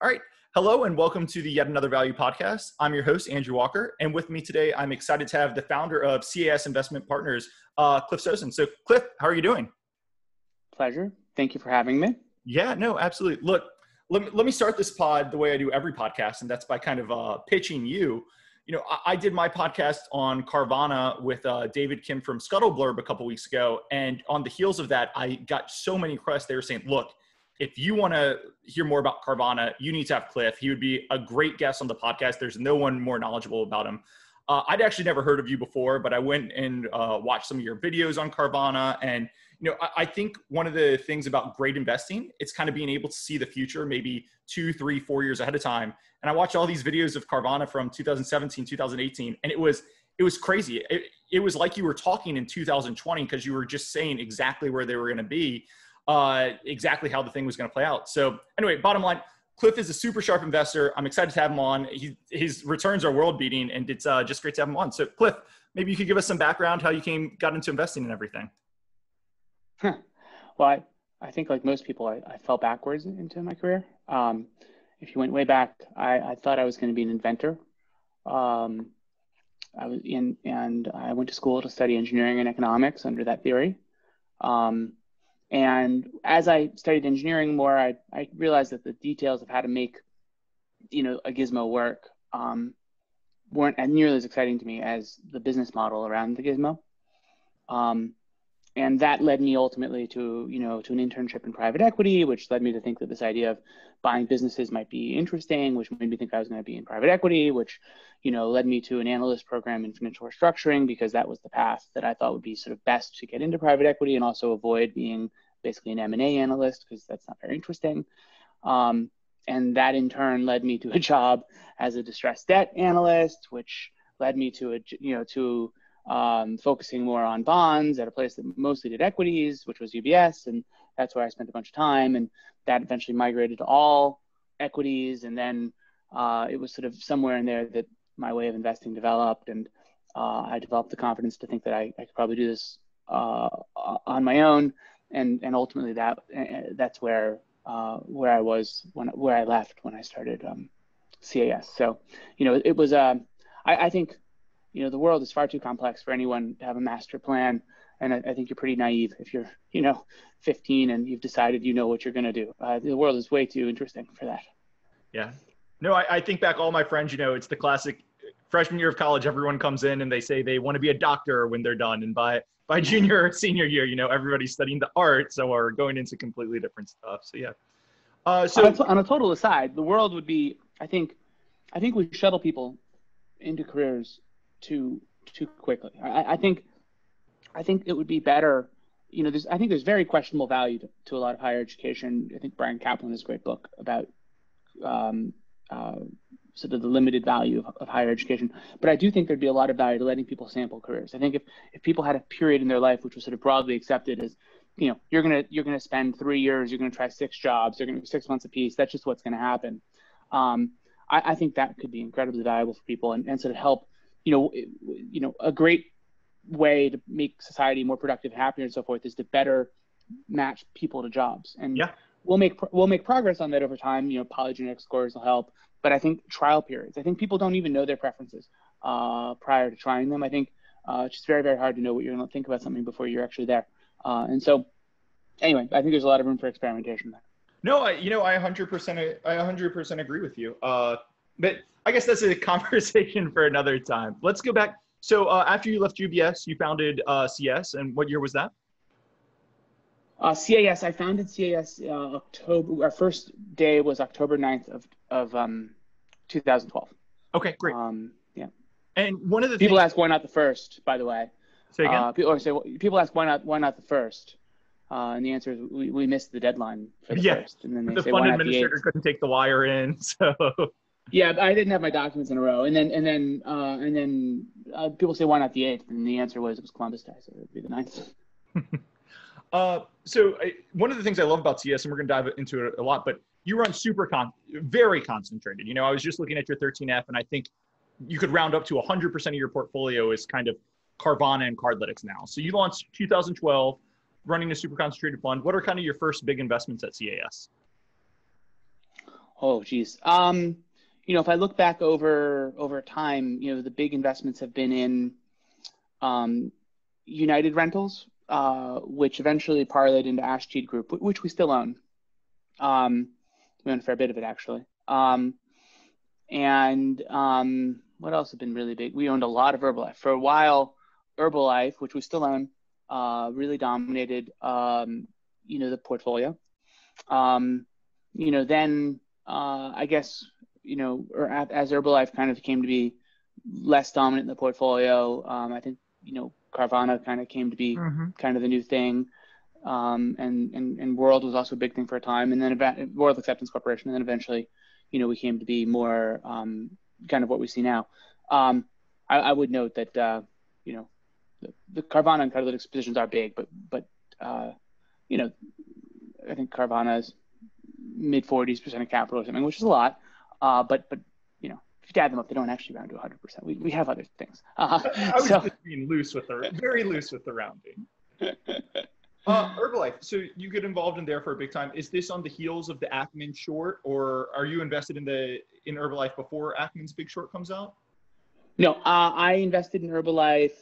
All right. Hello and welcome to the Yet Another Value podcast. I'm your host, Andrew Walker. And with me today, I'm excited to have the founder of CAS Investment Partners, Cliff Sosin. So Cliff, how are you doing? Pleasure. Thank you for having me. Yeah, no, absolutely. Look, let me start this pod the way I do every podcast, and that's by kind of pitching you. You know, I did my podcast on Carvana with David Kim from Scuttleblurb a couple weeks ago. And on the heels of that, I got so many requests. They were saying, look, if you want to hear more about Carvana, you need to have Cliff. He would be a great guest on the podcast. There's no one more knowledgeable about him. I'd actually never heard of you before, but I went and watched some of your videos on Carvana. And, you know, I think one of the things about great investing, it's kind of being able to see the future, maybe 2, 3, 4 years ahead of time. And I watched all these videos of Carvana from 2017, 2018, and it was crazy. It was like you were talking in 2020 because you were just saying exactly where they were going to be. Exactly how the thing was going to play out. So anyway, bottom line, Cliff is a super sharp investor. I'm excited to have him on. His returns are world beating, and it's just great to have him on. So Cliff, maybe you could give us some background, how you got into investing and everything. Well, I think like most people, I fell backwards into my career. If you went way back, I thought I was going to be an inventor. I went to school to study engineering and economics under that theory. And as I studied engineering more, I realized that the details of how to make, a gizmo work weren't nearly as exciting to me as the business model around the gizmo. And that led me ultimately to an internship in private equity, which led me to think that this idea of buying businesses might be interesting, which made me think I was going to be in private equity, which, led me to an analyst program in financial restructuring, because that was the path that I thought would be sort of best to get into private equity and also avoid being basically an M&A analyst, because that's not very interesting. And that in turn led me to a job as a distressed debt analyst, which led me to focusing more on bonds at a place that mostly did equities, which was UBS. And that's where I spent a bunch of time. And that eventually migrated to all equities. And then it was sort of somewhere in there that my way of investing developed. And I developed the confidence to think that I could probably do this on my own. And ultimately that's where I was where I left when I started CAS. So, it was, I think, the world is far too complex for anyone to have a master plan. And I think you're pretty naive if you're, 15 and you've decided what you're going to do. The world is way too interesting for that. Yeah. No, I think back all my friends, it's the classic freshman year of college, everyone comes in and they say they want to be a doctor when they're done. And by junior or senior year, everybody's studying the arts or going into completely different stuff. So, yeah. So on a total aside, the world would be, I think we shuttle people into careers too quickly. I think it would be better. I think there's very questionable value to a lot of higher education. I think Brian Kaplan has a great book about sort of the limited value of higher education. But I do think there'd be a lot of value to letting people sample careers. I think if people had a period in their life which was sort of broadly accepted as, you're gonna spend 3 years, you're gonna try 6 jobs, they're gonna be 6 months apiece. That's just what's gonna happen. I think that could be incredibly valuable for people and sort of help. A great way to make society more productive, happier, and so forth is to better match people to jobs. And yeah, we'll make progress on that over time. Polygenetic scores will help, but I think trial periods. I think people don't even know their preferences prior to trying them. I think it's just very, very hard to know what you're going to think about something before you're actually there. And so, anyway, I think there's a lot of room for experimentation there. No, I 100% agree with you. But I guess that's a conversation for another time. Let's go back. So after you left UBS, you founded CS, and what year was that? CAS, I founded CAS October. Our first day was October 9th of 2012. Okay, great. Yeah. And one of the people ask why not the first, by the way. Say again? People ask why not the first, and the answer is we missed the deadline for the first. And then they the say, fund why not administrator the couldn't take the wire in, so. Yeah, I didn't have my documents in a row, and then people say why not the 8th, and the answer was it was Columbus Day, so it would be the 9th. One of the things I love about CS, and we're going to dive into it a lot, but you run very concentrated. I was just looking at your 13F, and I think you could round up to 100% of your portfolio is kind of Carvana and Cardlytics now. So you launched 2012, running a super concentrated fund. What are kind of your first big investments at CAS? Oh, geez. If I look back over time, the big investments have been in United Rentals, which eventually parlayed into Ashmead Group, which we still own. We own a fair bit of it, actually. And what else has been really big? We owned a lot of Herbalife. For a while, Herbalife, which we still own, really dominated, the portfolio. Then I guess, as Herbalife kind of came to be less dominant in the portfolio, I think, Carvana kind of came to be kind of the new thing. And World was also a big thing for a time. And then World Acceptance Corporation. And then eventually, we came to be more kind of what we see now. I would note that, the Carvana and Cardlytics positions are big, but I think Carvana's mid 40% of capital or something, which is a lot. But if you add them up, they don't actually round to 100%. We have other things. I was just being very loose with the rounding. Herbalife. So you get involved in there for a big time. Is this on the heels of the Ackman short, or are you invested in Herbalife before Ackman's big short comes out? No, I invested in Herbalife.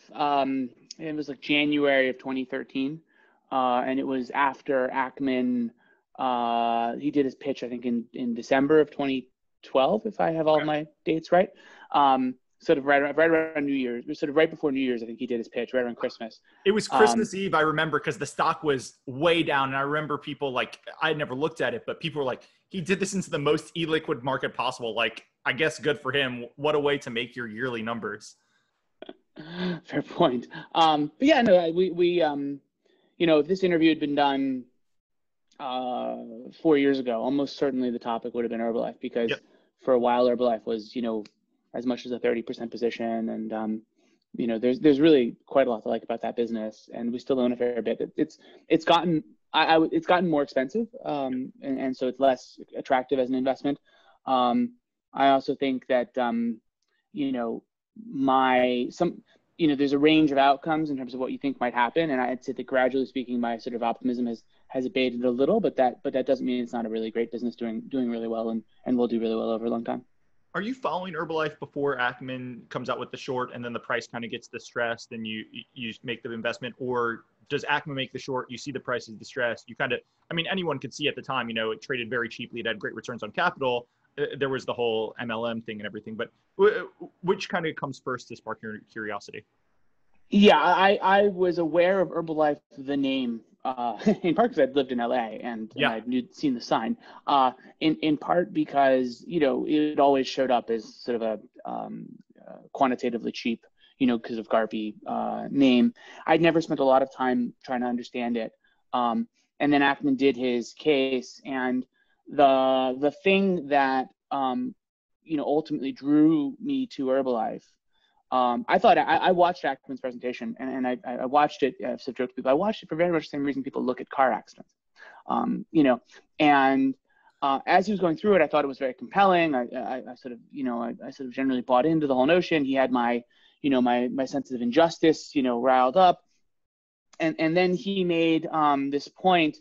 It was like January of 2013, and it was after Ackman. He did his pitch, I think, in December of 2012, if I have all my dates right. Sort of right around New Year's, sort of right before New Year's, I think he did his pitch, right around Christmas. It was Christmas Eve, I remember, because the stock was way down. And I remember people I had never looked at it, but people were like, he did this into the most illiquid market possible. Like, I guess good for him. What a way to make your yearly numbers. Fair point. But yeah, no, we if this interview had been done 4 years ago, almost certainly the topic would have been Herbalife, because for a while Herbalife was, as much as a 30% position. And, there's really quite a lot to like about that business, and we still own a fair bit. It's gotten more expensive. And so it's less attractive as an investment. I also think that, there's a range of outcomes in terms of what you think might happen. And I'd say that, gradually speaking, my sort of optimism has abated a little, but that doesn't mean it's not a really great business doing really well and will do really well over a long time. Are you following Herbalife before Ackman comes out with the short, and then the price kind of gets distressed and you make the investment? Or does Ackman make the short, you see the price is distressed, anyone could see at the time, it traded very cheaply, it had great returns on capital, there was the whole MLM thing and everything, but which kind of comes first to spark your curiosity? Yeah, I was aware of Herbalife, the name, in part because I'd lived in LA and I'd seen the sign, in part because, it always showed up as sort of a quantitatively cheap, because of Garpy name. I'd never spent a lot of time trying to understand it. And then Ackman did his case, and the thing that, ultimately drew me to Herbalife, I thought I watched Ackman's presentation, and I watched it. I've said jokes to people. I watched it for very much the same reason people look at car accidents, And as he was going through it, I thought it was very compelling. I sort of generally bought into the whole notion. He had my sense of injustice, riled up, and then he made this point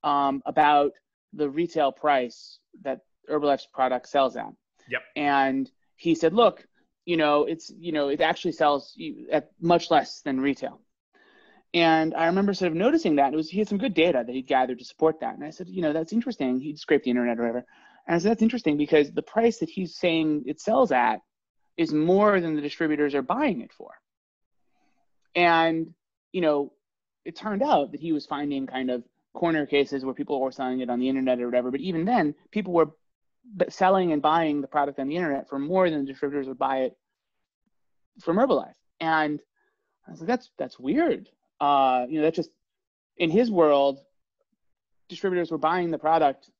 about the retail price that Herbalife's product sells at. Yep. And he said, look, it actually sells at much less than retail. And I remember sort of noticing that. He had some good data that he'd gathered to support that. And I said, that's interesting. He'd scraped the internet or whatever. And I said, that's interesting, because the price that he's saying it sells at is more than the distributors are buying it for. And, it turned out that he was finding kind of corner cases where people were selling it on the internet or whatever. But even then, people were selling and buying the product on the internet for more than the distributors would buy it from Herbalife. And I was like, that's weird. That just, in his world, distributors were buying the product.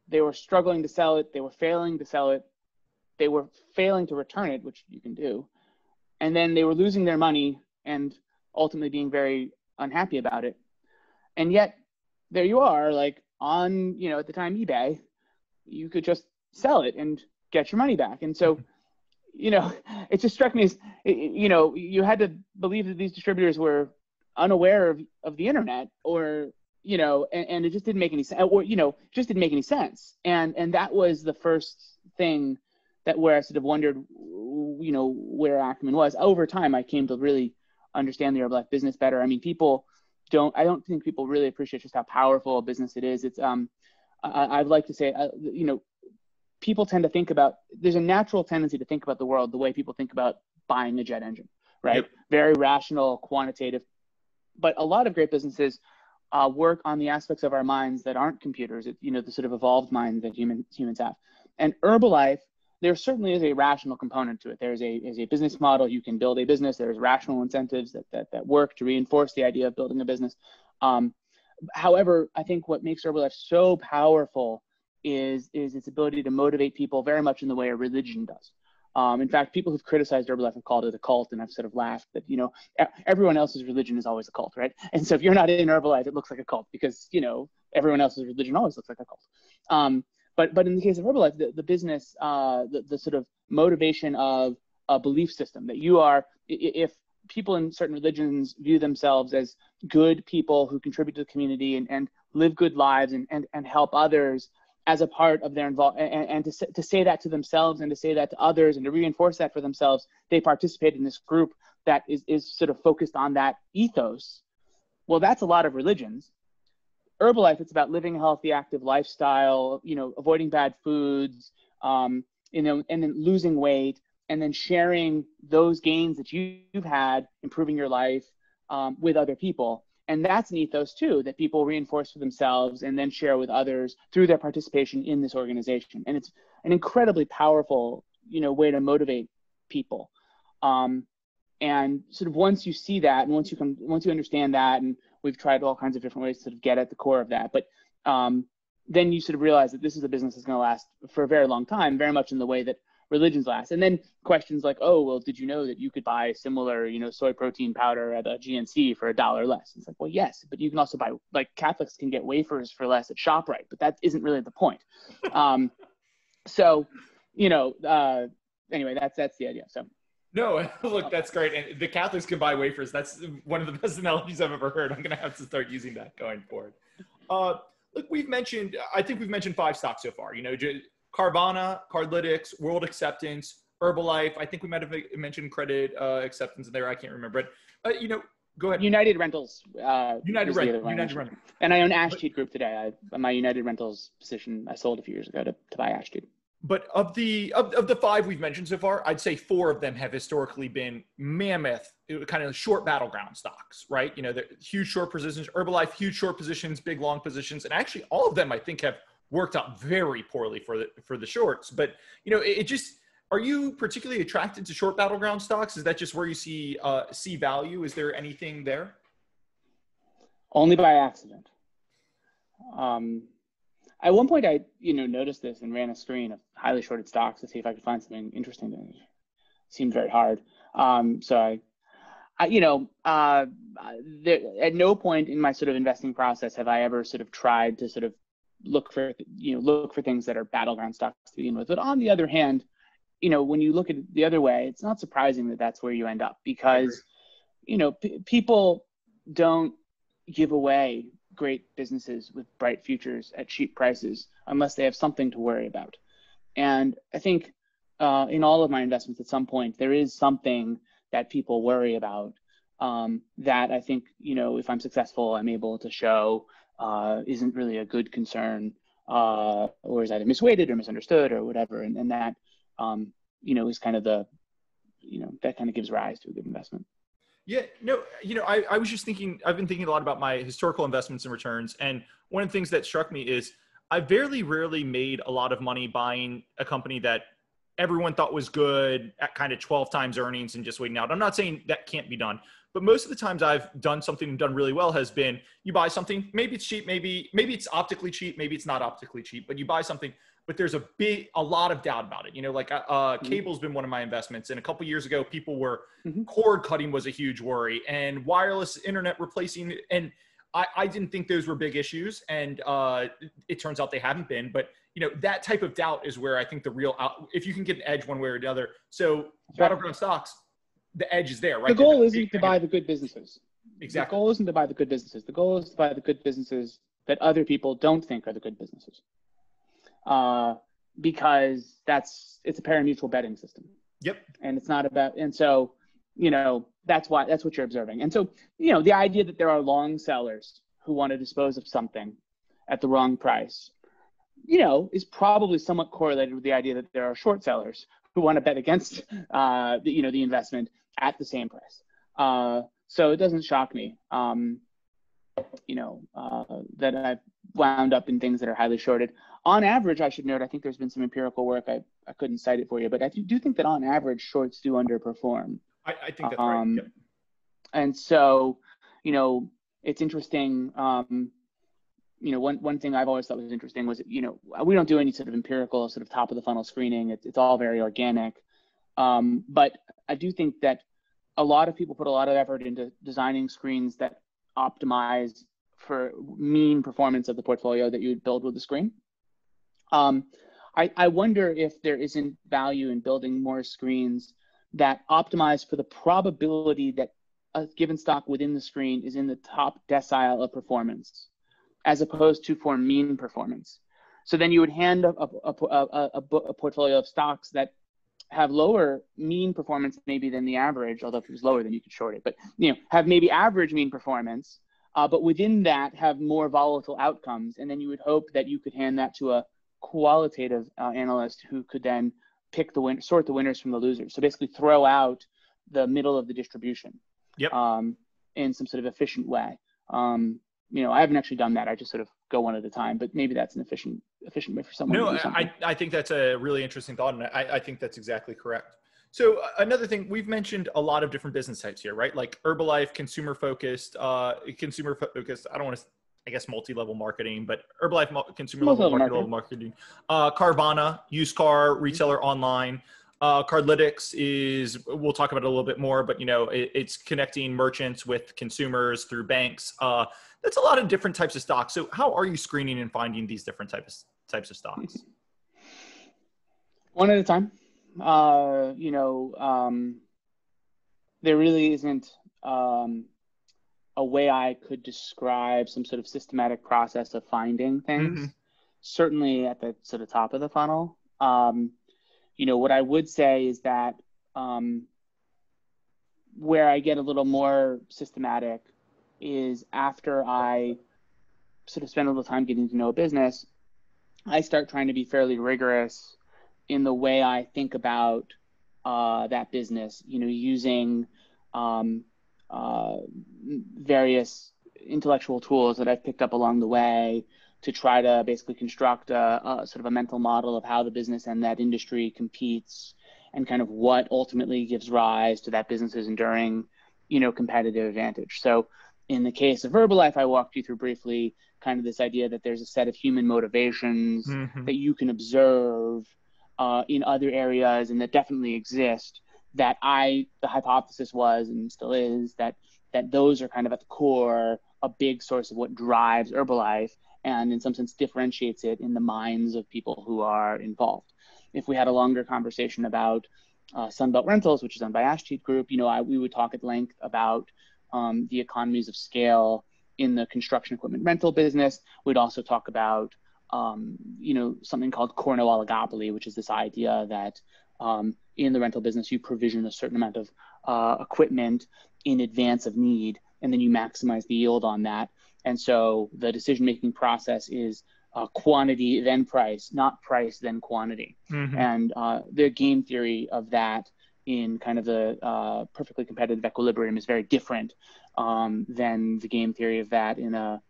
They were struggling to sell it. They were failing to sell it. They were failing to return it, which you can do. And then they were losing their money and ultimately being very unhappy about it. And yet there you are, like on, at the time, eBay, you could just sell it and get your money back. And so, it just struck me as, you had to believe that these distributors were unaware of the internet, or and it just didn't make any sense, or, just didn't make any sense. And that was the first thing where I sort of wondered, where acumen was. Over time, I came to really understand the Herbalife business better. I mean, I don't think people really appreciate just how powerful a business it is. It's, I'd like to say, people tend to think about, there's a natural tendency to think about the world the way people think about buying a jet engine, right? Yep. Very rational, quantitative. But a lot of great businesses work on the aspects of our minds that aren't computers, the sort of evolved mind that humans have. And Herbalife, there certainly is a rational component to it. There's a business model. You can build a business. There's rational incentives that work to reinforce the idea of building a business. However, I think what makes Herbalife so powerful is its ability to motivate people very much in the way a religion does. In fact, people who've criticized Herbalife have called it a cult, and I've sort of laughed that, everyone else's religion is always a cult, right? And so if you're not in Herbalife, it looks like a cult because, everyone else's religion always looks like a cult. But in the case of Herbalife, the business, the sort of motivation of a belief system that you are, if people in certain religions view themselves as good people who contribute to the community and live good lives and help others as a part of their involvement, and to say that to themselves and to say that to others and to reinforce that for themselves, they participate in this group that is sort of focused on that ethos. Well, that's a lot of religions. Herbalife, it's about living a healthy, active lifestyle, avoiding bad foods, and then losing weight, and then sharing those gains that you've had, improving your life with other people. And that's an ethos too, that people reinforce for themselves and then share with others through their participation in this organization. And it's an incredibly powerful, way to motivate people. And sort of once you see that, and once you understand that, and we've tried all kinds of different ways to sort of get at the core of that, but then you sort of realize that this is a business that's going to last for a very long time, very much in the way that religions last. And then questions like, oh, well, did you know that you could buy similar, soy protein powder at a GNC for $1 less? It's like, well, yes, but you can also buy, like, Catholics can get wafers for less at ShopRite, but that isn't really the point. Anyway, that's the idea. So. No, look, that's great. And the Catholics can buy wafers. That's one of the best analogies I've ever heard. I'm going to have to start using that going forward. Look, I think we've mentioned 5 stocks so far, Carvana, Cardlytics, World Acceptance, Herbalife. I think we might have mentioned Credit Acceptance in there. I can't remember, but go ahead. United Rentals. United Rentals. And I own Ashton Group today. My United Rentals position I sold a few years ago to buy Ashton. But of the 5 we've mentioned so far, I'd say 4 of them have historically been mammoth, kind of short battleground stocks, right? They're huge short positions. Herbalife, huge short positions, big long positions, and actually all of them I think have worked out very poorly for the shorts. But are you particularly attracted to short battleground stocks? Is that just where you see value? Is there anything there? Only by accident. At one point, I noticed this and ran a screen of highly shorted stocks to see if I could find something interesting. It seemed very hard. So at no point in my sort of investing process have I ever sort of tried to sort of look for things that are battleground stocks to begin with. But on the other hand, when you look at it the other way, it's not surprising that that's where you end up because, people don't give away great businesses with bright futures at cheap prices unless they have something to worry about. And I think in all of my investments at some point, there is something that people worry about that I think, if I'm successful, I'm able to show isn't really a good concern or is either misweighted or misunderstood or whatever. And that, is kind of that kind of gives rise to a good investment. Yeah, no, I was just thinking, I've been thinking a lot about my historical investments and returns. And one of the things that struck me is I very rarely made a lot of money buying a company that everyone thought was good at kind of 12 times earnings and just waiting out. I'm not saying that can't be done, but most of the times I've done something and done really well has been you buy something, maybe it's cheap, maybe it's optically cheap, maybe it's not optically cheap, but you buy something, but there's a lot of doubt about it. Cable's been one of my investments. And a couple of years ago, people were cord cutting was a huge worry and wireless internet replacing. And I didn't think those were big issues. And it turns out they haven't been, but that type of doubt is where I think the real, if you can get an edge one way or the other. So battleground stocks, the edge is there, right? The goal isn't to buy the good businesses. Exactly. The goal isn't to buy the good businesses. The goal is to buy the good businesses that other people don't think are the good businesses. Because it's a pari-mutuel betting system. Yep. And it's not about, and so, that's what you're observing. And so, the idea that there are long sellers who want to dispose of something at the wrong price, is probably somewhat correlated with the idea that there are short sellers who want to bet against, the investment at the same price. So it doesn't shock me, that I've wound up in things that are highly shorted. On average, I should note, I think there's been some empirical work. I couldn't cite it for you, but I do think that on average, shorts do underperform. I think that's right. Yep. And so, it's interesting. One thing I've always thought was interesting was, we don't do any sort of empirical sort of top of the funnel screening. It's all very organic. But I do think that a lot of people put a lot of effort into designing screens that optimize for mean performance of the portfolio that you would build with the screen. I wonder if there isn't value in building more screens that optimize for the probability that a given stock within the screen is in the top decile of performance, as opposed to for mean performance. So then you would hand a portfolio of stocks that have lower mean performance maybe than the average, although if it was lower, then you could short it, but have maybe average mean performance, but within that have more volatile outcomes. And then you would hope that you could hand that to a qualitative analyst who could then sort the winners from the losers. So basically throw out the middle of the distribution. Yep. In some sort of efficient way. I haven't actually done that. I just sort of go one at a time, but maybe that's an efficient way for someone to do something. I think that's a really interesting thought. And I think that's exactly correct. So another thing, we've mentioned a lot of different business types here, right? Like Herbalife, consumer focused. I don't want to, I guess, multi-level marketing, but Herbalife, consumer level marketing. Carvana, used car retailer online. Cardlytics we'll talk about it a little bit more, but it's connecting merchants with consumers through banks. That's a lot of different types of stocks. So how are you screening and finding these different types of stocks? One at a time. There really isn't a way I could describe some sort of systematic process of finding things. Mm-hmm. Certainly at the sort of top of the funnel. What I would say is that where I get a little more systematic is after I sort of spend a little time getting to know a business, I start trying to be fairly rigorous in the way I think about that business, using various intellectual tools that I've picked up along the way to try to basically construct a sort of a mental model of how the business and that industry competes and kind of what ultimately gives rise to that business's enduring, competitive advantage. So in the case of Herbalife, I walked you through briefly kind of this idea that there's a set of human motivations mm-hmm. that you can observe in other areas and that definitely exist, that the hypothesis was and still is that those are kind of at the core, a big source of what drives Herbalife and in some sense differentiates it in the minds of people who are involved. If we had a longer conversation about Sunbelt Rentals, which is owned by Ashton Group, we would talk at length about the economies of scale in the construction equipment rental business. We'd also talk about, something called chrono-oligopoly, which is this idea that in the rental business, you provision a certain amount of equipment in advance of need, and then you maximize the yield on that. And so the decision-making process is quantity, then price, not price, then quantity. Mm-hmm. And the game theory of that in kind of the perfectly competitive equilibrium is very different than the game theory of that in the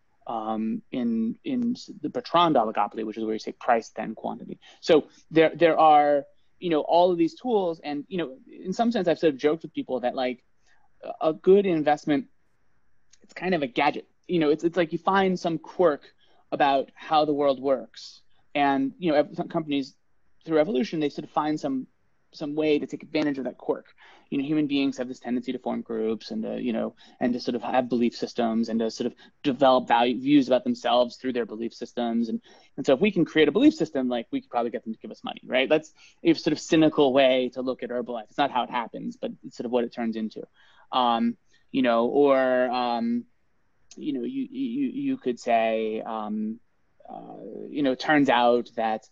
Bertrand oligopoly, which is where you say price, then quantity. So there are, all of these tools. And, in some sense, I've sort of joked with people that like a good investment, it's kind of a gadget. It's like you find some quirk about how the world works. And, some companies through evolution, they sort of find some way to take advantage of that quirk. Human beings have this tendency to form groups and to sort of have belief systems and to sort of develop views about themselves through their belief systems. And so if we can create a belief system, like we could probably get them to give us money, right? That's a sort of cynical way to look at Herbalife. It's not how it happens, but it's sort of what it turns into. or, you could say, turns out that,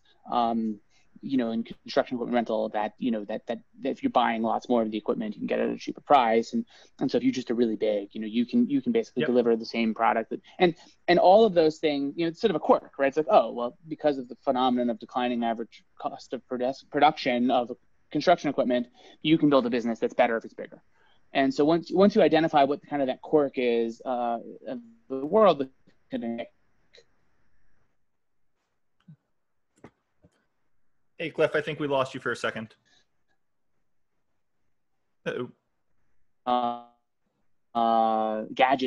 in construction equipment rental that if you're buying lots more of the equipment, you can get it at a cheaper price. And so if you just are really big, you can basically deliver the same product and all of those things, it's sort of a quirk, right? It's like, oh, well, because of the phenomenon of declining average cost of production of construction equipment, you can build a business that's better if it's bigger. And so once you identify what kind of that quirk is of the world, Hey, Cliff, I think we lost you for a second. Gadget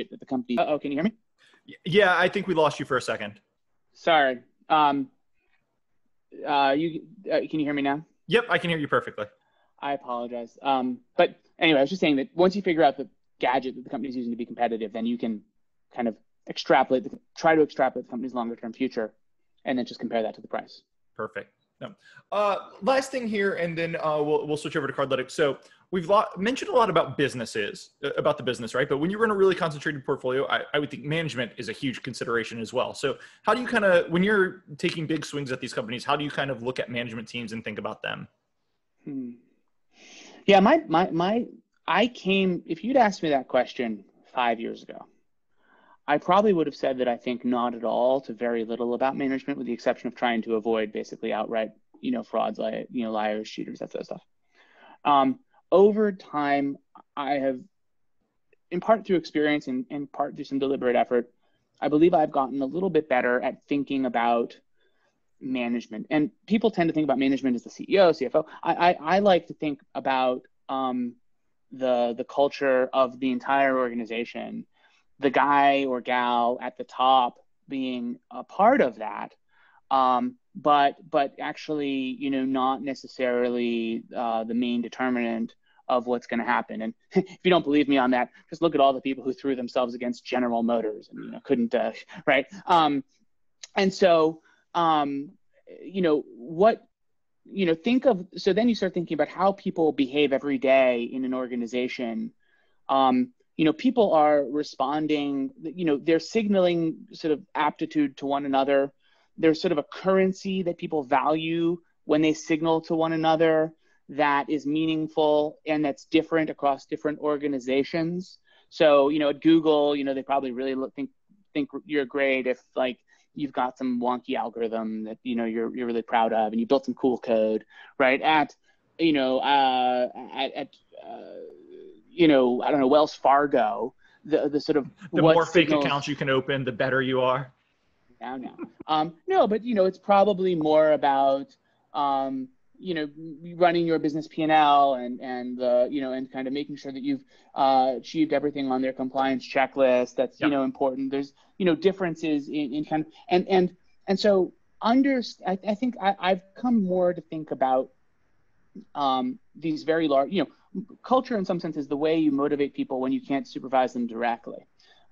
that the company. Oh, can you hear me? Yeah, I think we lost you for a second. Sorry. Can you hear me now? Yep, I can hear you perfectly. I apologize. But anyway, I was just saying that once you figure out the gadget that the company's using to be competitive, then you can kind of try to extrapolate the company's longer term future, and then just compare that to the price. Perfect. No. Last thing here, and then we'll switch over to Cardlytics. So we've mentioned a lot about the business, right? But when you run a really concentrated portfolio, I would think management is a huge consideration as well. So how do you kind of, when you're taking big swings at these companies, how do you kind of look at management teams and think about them? Yeah, if you'd asked me that question 5 years ago, I probably would have said that I think not at all to very little about management, with the exception of trying to avoid basically outright, frauds, like, liars, cheaters, that sort of stuff. Over time, I have, in part through experience and in part through some deliberate effort, I believe I've gotten a little bit better at thinking about management. And people tend to think about management as the CEO, CFO. I like to think about the culture of the entire organization, the guy or gal at the top being a part of that, but actually, not necessarily the main determinant of what's going to happen. And if you don't believe me on that, just look at all the people who threw themselves against General Motors and couldn't, right? And so, so then you start thinking about how people behave every day in an organization. People are responding, they're signaling sort of aptitude to one another. There's sort of a currency that people value when they signal to one another that is meaningful and that's different across different organizations. So, at Google, they probably really think you're great if like you've got some wonky algorithm that, you're really proud of and you built some cool code, right? I don't know, Wells Fargo, the sort of the more fake accounts you can open, the better you are. No, but it's probably more about running your business P&L and kind of making sure that you've achieved everything on their compliance checklist. That's important. There's differences in kind of and so I think I've come more to think about these very large, culture in some sense is the way you motivate people when you can't supervise them directly.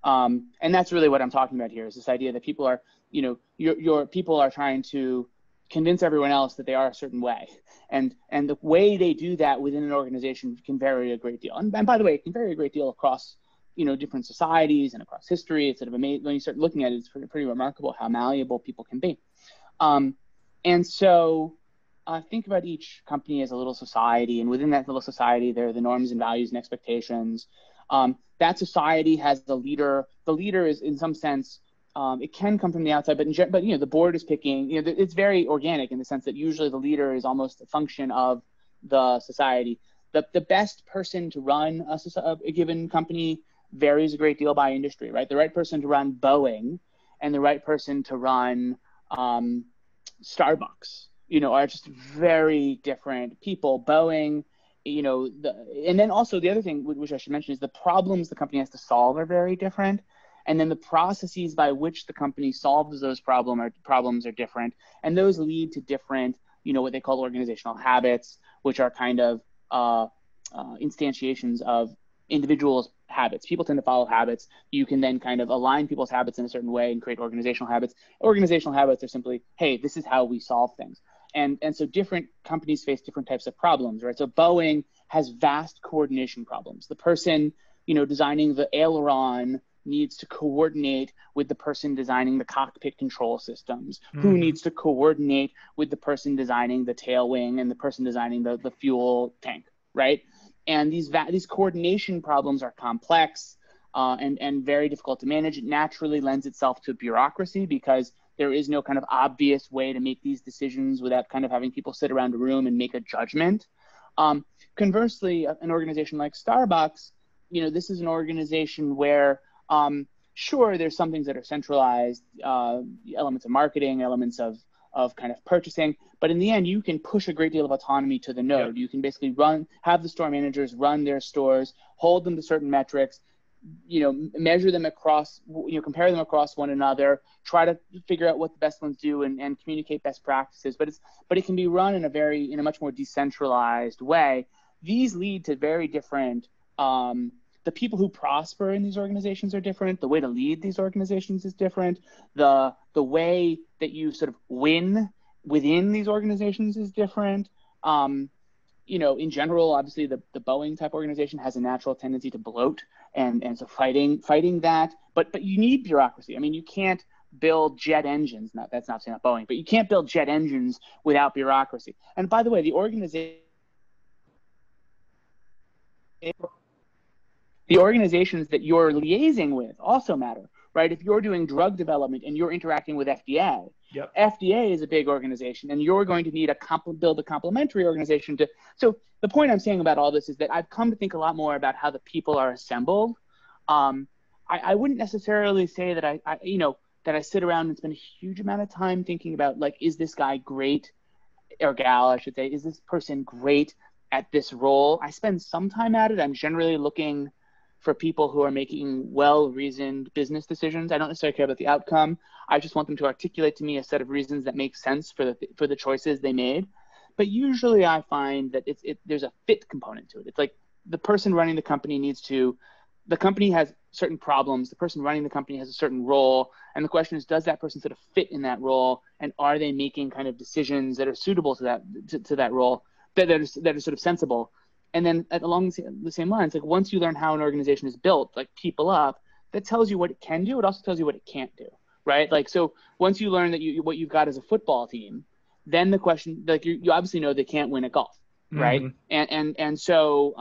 And that's really what I'm talking about here, is this idea that people are, your people are trying to convince everyone else that they are a certain way. And the way they do that within an organization can vary a great deal. And by the way, it can vary a great deal across, different societies and across history. It's sort of amazing when you start looking at it, it's pretty remarkable how malleable people can be. And so think about each company as a little society, and within that little society, there are the norms and values and expectations. That society has the leader. The leader is, in some sense, it can come from the outside, but the board is picking. It's very organic in the sense that usually the leader is almost a function of the society. The best person to run a given company varies a great deal by industry, right? The right person to run Boeing and the right person to run Starbucks, are just very different people. Boeing, and then also the other thing which I should mention is the problems the company has to solve are very different. And then the processes by which the company solves those problems are different. And those lead to different, what they call organizational habits, which are kind of instantiations of individuals' habits. People tend to follow habits. You can then kind of align people's habits in a certain way and create organizational habits. Organizational habits are simply, hey, this is how we solve things. And so different companies face different types of problems, right? So Boeing has vast coordination problems. The person designing the aileron needs to coordinate with the person designing the cockpit control systems, who needs to coordinate with the person designing the tail wing and the person designing the fuel tank, right? And these coordination problems are complex and very difficult to manage. It naturally lends itself to bureaucracy because there is no kind of obvious way to make these decisions without kind of having people sit around a room and make a judgment. Conversely, an organization like Starbucks, this is an organization where, sure, there's some things that are centralized, elements of marketing, elements of kind of purchasing, but in the end, you can push a great deal of autonomy to the node. Yep. You can basically have the store managers run their stores, hold them to certain metrics, measure them across, compare them across one another, try to figure out what the best ones do and communicate best practices. But it can be run in a much more decentralized way. These lead to very different, the people who prosper in these organizations are different. The way to lead these organizations is different. The way that you sort of win within these organizations is different. In general, obviously the Boeing type organization has a natural tendency to bloat and so fighting that, but you need bureaucracy. I mean, you can't build jet engines. That's not saying not Boeing, but you can't build jet engines without bureaucracy. And by the way, the organizations that you're liaising with also matter, right? If you're doing drug development and you're interacting with FDA, yep. FDA is a big organization, and you're going to need build a complementary organization to. So the point I'm saying about all this is that I've come to think a lot more about how the people are assembled. I wouldn't necessarily say that that I sit around and spend a huge amount of time thinking about, like, is this guy great, or gal, I should say, is this person great at this role? I spend some time at it. I'm generally looking for people who are making well-reasoned business decisions. I don't necessarily care about the outcome. I just want them to articulate to me a set of reasons that make sense for the choices they made. But usually I find that there's a fit component to it. It's like the person running the company the company has certain problems. The person running the company has a certain role. And the question is, does that person sort of fit in that role? And are they making kind of decisions that are suitable to that role, that are sort of sensible? And then along the same lines, like once you learn how an organization is built, like people up, that tells you what it can do. It also tells you what it can't do, right? Like, so once you learn that what you've got is a football team, then the question, like you obviously know they can't win at golf, right? And so,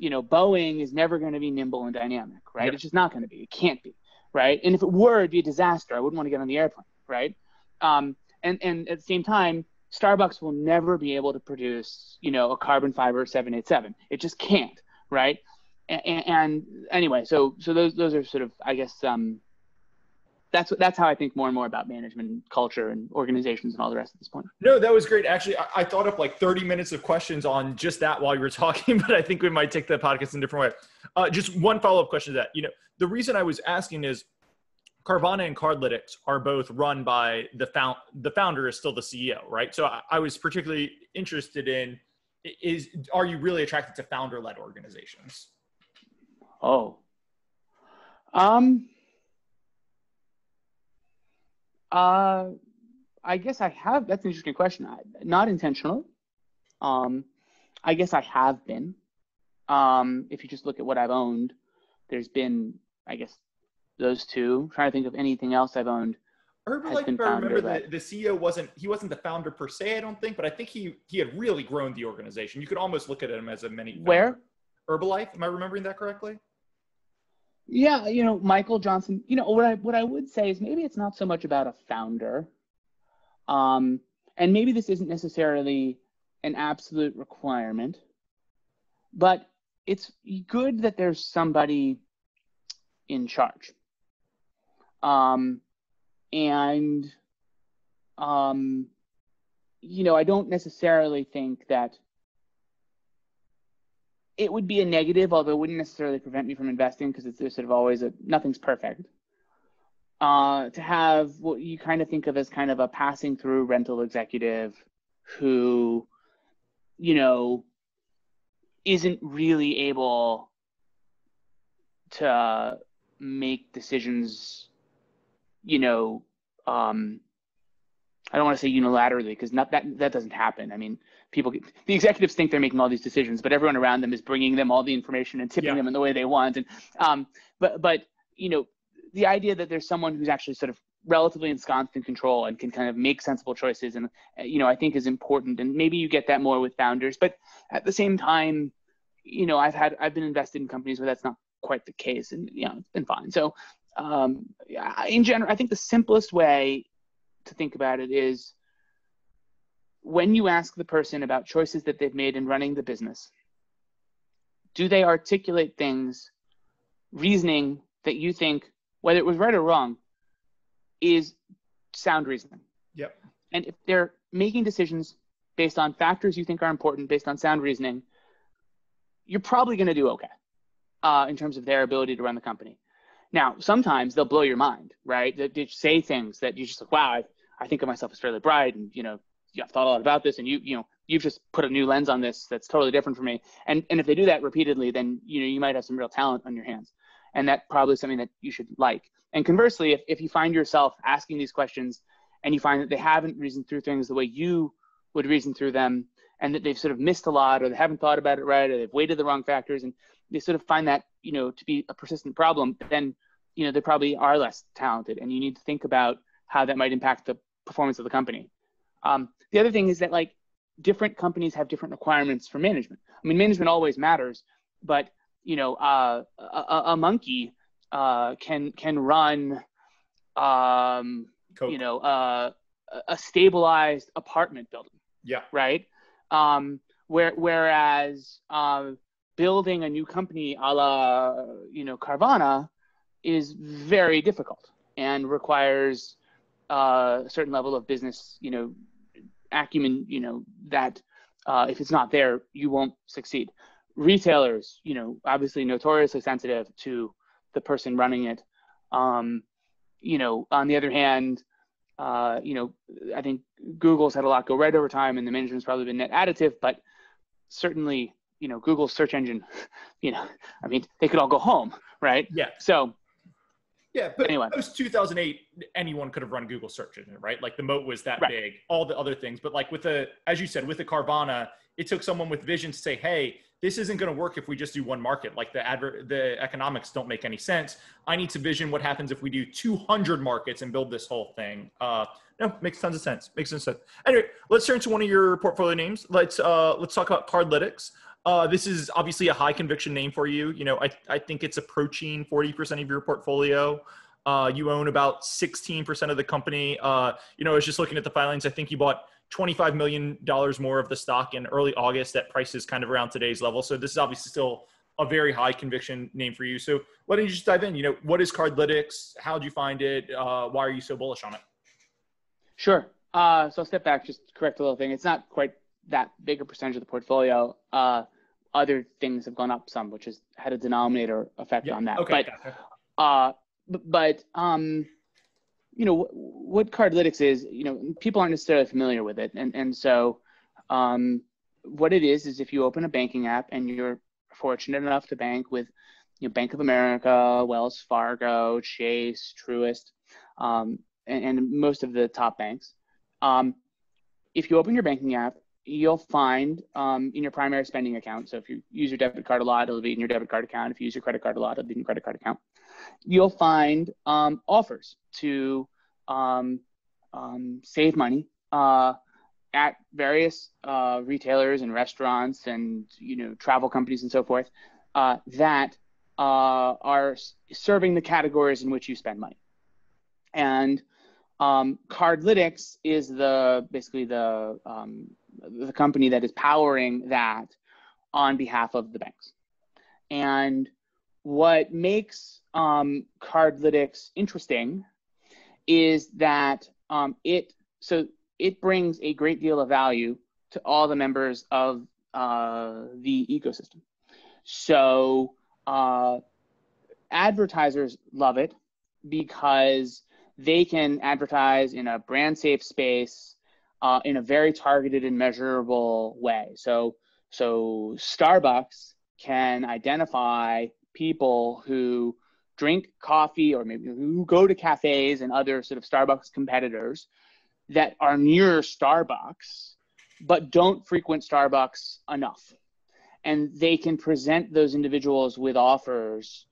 Boeing is never going to be nimble and dynamic, right? Yep. It's just not going to be. It can't be, right? And if it were, it'd be a disaster. I wouldn't want to get on the airplane, right? And at the same time, Starbucks will never be able to produce, a carbon fiber 787. It just can't, right? And anyway, so those are sort of, I guess, that's how I think more and more about management and culture and organizations and all the rest at this point. No, that was great. Actually, I thought up like 30 minutes of questions on just that while you were talking, but I think we might take the podcast in a different way. Just one follow-up question to that. The reason I was asking is Carvana and Cardlytics are both run by the founder is still the CEO, right? So I was particularly interested in are you really attracted to founder-led organizations? Oh, I guess I have. That's an interesting question. Not intentional. I guess I have been. If you just look at what I've owned, there's been, I guess, those two. I'm trying to think of anything else I've owned. Herbalife, if I remember, the CEO wasn't the founder per se, I don't think, but I think he had really grown the organization. You could almost look at him as a mini founder. Where? Herbalife, am I remembering that correctly? Yeah, Michael Johnson. What I would say is maybe it's not so much about a founder, and maybe this isn't necessarily an absolute requirement, but it's good that there's somebody in charge. I don't necessarily think that it would be a negative, although it wouldn't necessarily prevent me from investing because there's sort of always nothing's perfect. To have what you kind of think of as kind of a passing through rental executive who, isn't really able to make decisions, I don't want to say unilaterally, because that doesn't happen. I mean, the executives think they're making all these decisions, but everyone around them is bringing them all the information and tipping them in the way they want. And but the idea that there's someone who's actually sort of relatively ensconced in control and can kind of make sensible choices, and I think is important. And maybe you get that more with founders, but at the same time, I've been invested in companies where that's not quite the case, and it's been fine. So in general, I think the simplest way to think about it is, when you ask the person about choices that they've made in running the business, do they articulate things, reasoning that you think, whether it was right or wrong, is sound reasoning? Yep. And if they're making decisions based on factors you think are important, based on sound reasoning, you're probably going to do okay in terms of their ability to run the company. Now, sometimes they'll blow your mind, right? They say things that you just like, wow, I think of myself as fairly bright, and I've thought a lot about this, and you've just put a new lens on this that's totally different from me. And if they do that repeatedly, then you might have some real talent on your hands, and that probably is something that you should like. And conversely, if you find yourself asking these questions and you find that they haven't reasoned through things the way you would reason through them, and that they've sort of missed a lot, or they haven't thought about it right, or they've weighted the wrong factors, and they sort of find that to be a persistent problem, then they probably are less talented, and you need to think about how that might impact the performance of the company. The other thing is that, like, different companies have different requirements for management. I mean, management always matters, but a monkey can run a stabilized apartment building. Yeah. Right. Whereas building a new company a la Carvana is very difficult and requires a certain level of business acumen, that if it's not there, you won't succeed. Retailers, obviously notoriously sensitive to the person running it. On the other hand, I think Google's had a lot go right over time, and the management's probably been net additive, but certainly, Google's search engine, they could all go home, right? Yeah. So, yeah, but anyway, post 2008, anyone could have run Google search engine, right? Like, the moat was that big, all the other things. But like as you said, with the Carvana, it took someone with vision to say, hey, this isn't going to work if we just do one market. Like, the economics don't make any sense. I need to vision what happens if we do 200 markets and build this whole thing. No, makes tons of sense. Makes sense. Anyway, let's turn to one of your portfolio names. Let's talk about Cardlytics. This is obviously a high conviction name for you. I think it's approaching 40% of your portfolio. You own about 16% of the company. I was just looking at the filings. I think you bought $25 million more of the stock in early August at prices kind of around today's level. So this is obviously still a very high conviction name for you. So why don't you just dive in? What is Cardlytics? How did you find it? Why are you so bullish on it? Sure. So I'll step back, just to correct a little thing. It's not quite that big a percentage of the portfolio. Other things have gone up some, which has had a denominator effect on that. Okay, but what Cardlytics is, people aren't necessarily familiar with it. And so what it is if you open a banking app and you're fortunate enough to bank with Bank of America, Wells Fargo, Chase, Truist, and most of the top banks. If you open your banking app, you'll find in your primary spending account. So if you use your debit card a lot, it'll be in your debit card account. If you use your credit card a lot, it'll be in your credit card account. You'll find offers to save money at various retailers and restaurants and travel companies and so forth that are serving the categories in which you spend money. And Cardlytics is basically the company that is powering that on behalf of the banks. And what makes Cardlytics interesting is that it brings a great deal of value to all the members of the ecosystem. So advertisers love it because they can advertise in a brand safe space in a very targeted and measurable way. So Starbucks can identify people who drink coffee or maybe who go to cafes and other sort of Starbucks competitors that are near Starbucks, but don't frequent Starbucks enough. And they can present those individuals with offers,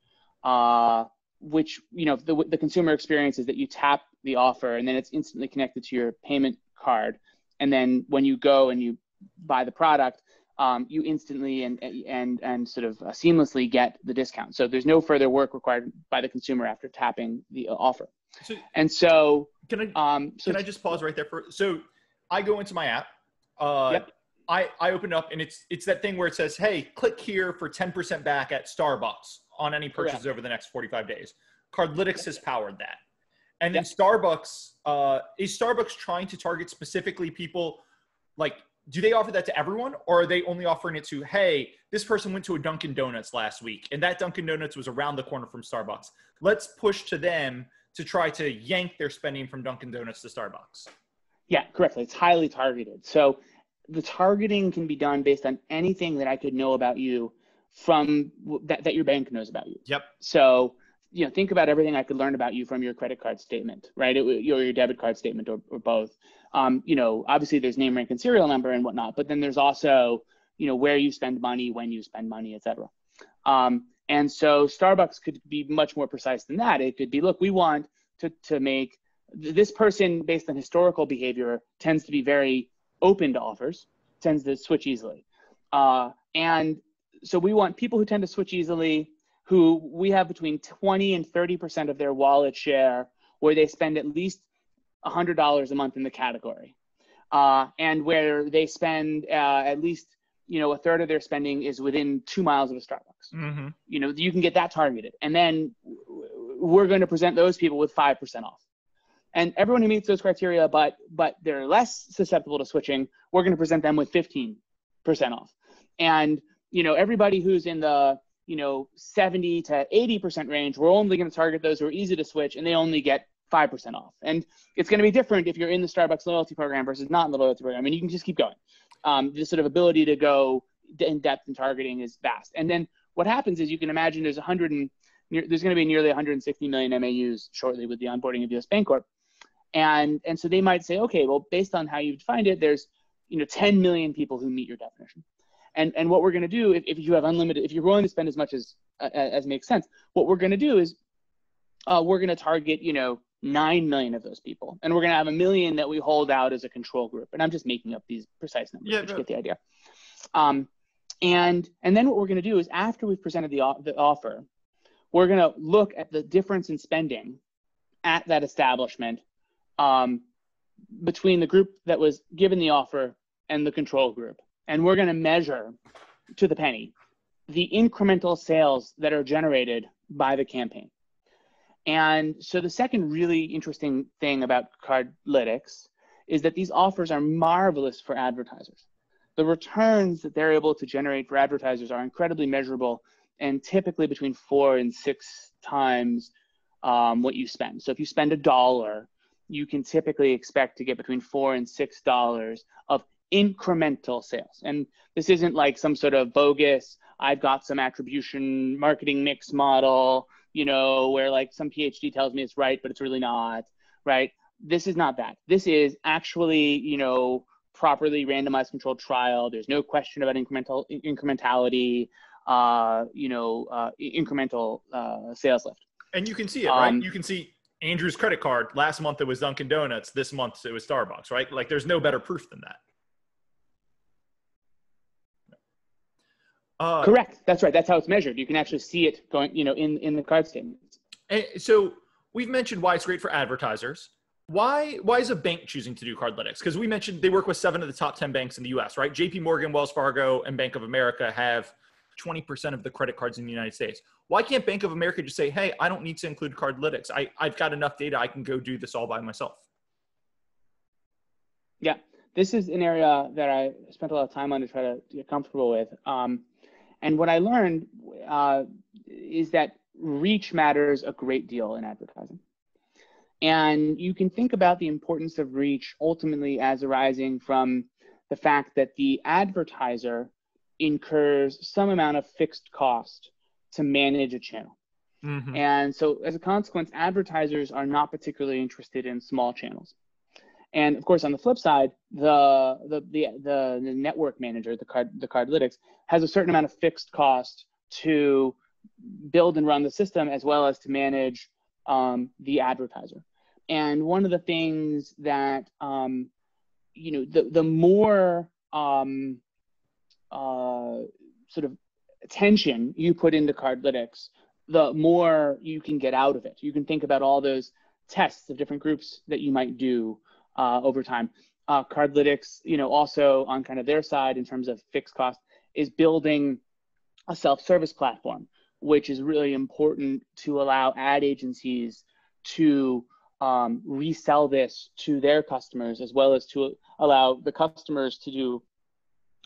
which, the consumer experience is that you tap the offer and then it's instantly connected to your payment card. And then when you go and you buy the product, you instantly and sort of seamlessly get the discount. So there's no further work required by the consumer after tapping the offer. Can I just pause right there so I go into my app. Yep. I open it up and it's that thing where it says, hey, click here for 10% back at Starbucks on any purchases over the next 45 days. Cardlytics has powered that. And then Starbucks, is Starbucks trying to target specifically people? Like, do they offer that to everyone, or are they only offering it to, hey, this person went to a Dunkin' Donuts last week and that Dunkin' Donuts was around the corner from Starbucks. Let's push to them to try to yank their spending from Dunkin' Donuts to Starbucks. Yeah, correctly. It's highly targeted. So the targeting can be done based on anything that I could know about you from that your bank knows about you. Yep. So, think about everything I could learn about you from your credit card statement, right? Or your debit card statement or both. Obviously there's name, rank, and serial number and whatnot, but then there's also, where you spend money, when you spend money, et cetera. And so Starbucks could be much more precise than that. It could be, look, we want to make this person based on historical behavior tends to be very open to offers, tends to switch easily. And so we want people who tend to switch easily, who we have between 20 and 30% of their wallet share, where they spend at least $100 a month in the category. And where they spend at least, a third of their spending is within 2 miles of a Starbucks. Mm-hmm. You can get that targeted. And then we're going to present those people with 5% off. And everyone who meets those criteria, but they're less susceptible to switching, we're going to present them with 15% off. And, everybody who's in the, 70 to 80% range, we're only going to target those who are easy to switch, and they only get 5% off. And it's going to be different if you're in the Starbucks loyalty program versus not in the loyalty program. And you can just keep going. This sort of ability to go in depth in targeting is vast. And then what happens is, you can imagine there's going to be nearly 160 million MAUs shortly with the onboarding of US Bancorp. And so they might say, okay, well, based on how you defined it, there's 10 million people who meet your definition. And what we're going to do, if you have unlimited, if you're willing to spend as much as makes sense, what we're going to do is we're going to target 9 million of those people, and we're going to have 1 million that we hold out as a control group. And I'm just making up these precise numbers, but you get the idea. And then what we're going to do is, after we've presented the offer, we're going to look at the difference in spending at that establishment between the group that was given the offer and the control group. And we're going to measure to the penny the incremental sales that are generated by the campaign. And so the second really interesting thing about Cardlytics is that these offers are marvelous for advertisers. The returns that they're able to generate for advertisers are incredibly measurable, and typically between 4 and 6 times what you spend. So if you spend $1, you can typically expect to get between $4 and $6 of incremental sales. And this isn't like some sort of bogus, I've got some attribution marketing mix model, where like some PhD tells me it's right, but it's really not, right? This is not that. This is actually, properly randomized controlled trial. There's no question about incrementality, incremental sales lift. And you can see it, right? You can see Andrew's credit card. Last month it was Dunkin' Donuts. This month it was Starbucks, right? Like, there's no better proof than that. Correct. That's right. That's how it's measured. You can actually see it going, in the card statements. So we've mentioned why it's great for advertisers. Why is a bank choosing to do Cardlytics? Because we mentioned they work with 7 of the top 10 banks in the US, right? JP Morgan, Wells Fargo, and Bank of America have 20% of the credit cards in the United States. Why can't Bank of America just say, hey, I don't need to include Cardlytics. I've got enough data. I can go do this all by myself. Yeah, this is an area that I spent a lot of time on to try to get comfortable with. And what I learned is that reach matters a great deal in advertising. And you can think about the importance of reach ultimately as arising from the fact that the advertiser incurs some amount of fixed cost to manage a channel. Mm-hmm. And so as a consequence, advertisers are not particularly interested in small channels. And of course, on the flip side, the network manager, the Cardlytics, has a certain amount of fixed cost to build and run the system, as well as to manage the advertiser. And one of the things that the more sort of attention you put into Cardlytics, the more you can get out of it. You can think about all those tests of different groups that you might do over time. Cardlytics, also on kind of their side in terms of fixed cost, is building a self-service platform, which is really important to allow ad agencies to resell this to their customers, as well as to allow the customers to do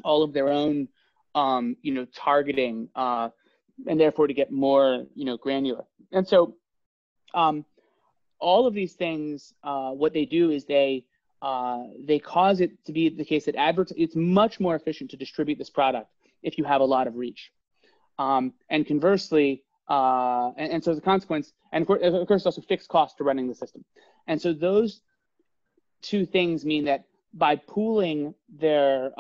all of their own targeting, and therefore to get more granular. And so all of these things, what they do is they cause it to be the case that it's much more efficient to distribute this product if you have a lot of reach. And conversely, and so as a consequence, and of course also fixed cost to running the system. And so those two things mean that by pooling their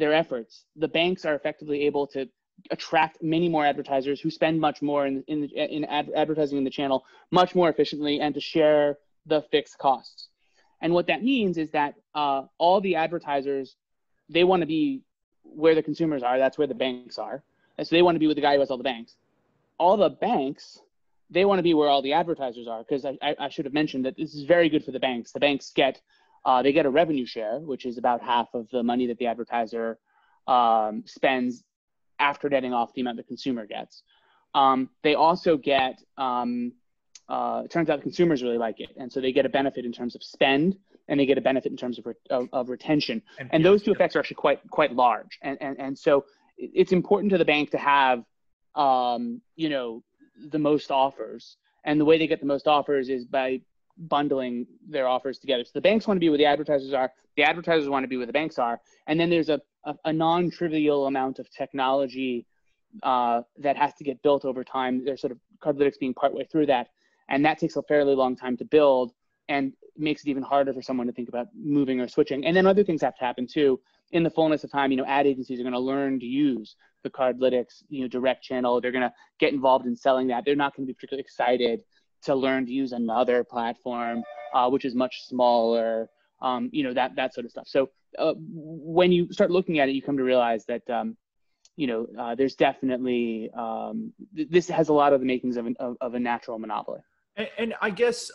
efforts, the banks are effectively able to attract many more advertisers who spend much more in advertising in the channel much more efficiently, and to share the fixed costs. And what that means is that all the advertisers, they want to be where the consumers are. That's where the banks are. And so they want to be with the guy who has all the banks. All the banks, they want to be where all the advertisers are, because I should have mentioned that this is very good for the banks. The banks get a revenue share, which is about half of the money that the advertiser spends after netting off the amount the consumer gets. They also get, it turns out the consumers really like it. And so they get a benefit in terms of spend, and they get a benefit in terms of retention. And those two effects are actually quite large. And so it's important to the bank to have, the most offers. And the way they get the most offers is by bundling their offers together. So the banks want to be where the advertisers are. The advertisers want to be where the banks are. And then there's a non-trivial amount of technology that has to get built over time. There's sort of Cardlytics being partway through that. And that takes a fairly long time to build, and makes it even harder for someone to think about moving or switching. And then other things have to happen too. In the fullness of time, ad agencies are going to learn to use the Cardlytics, direct channel. They're going to get involved in selling that. They're not going to be particularly excited to learn to use another platform, which is much smaller, that sort of stuff. So when you start looking at it, you come to realize that, there's definitely, this has a lot of the makings of a natural monopoly. And I guess,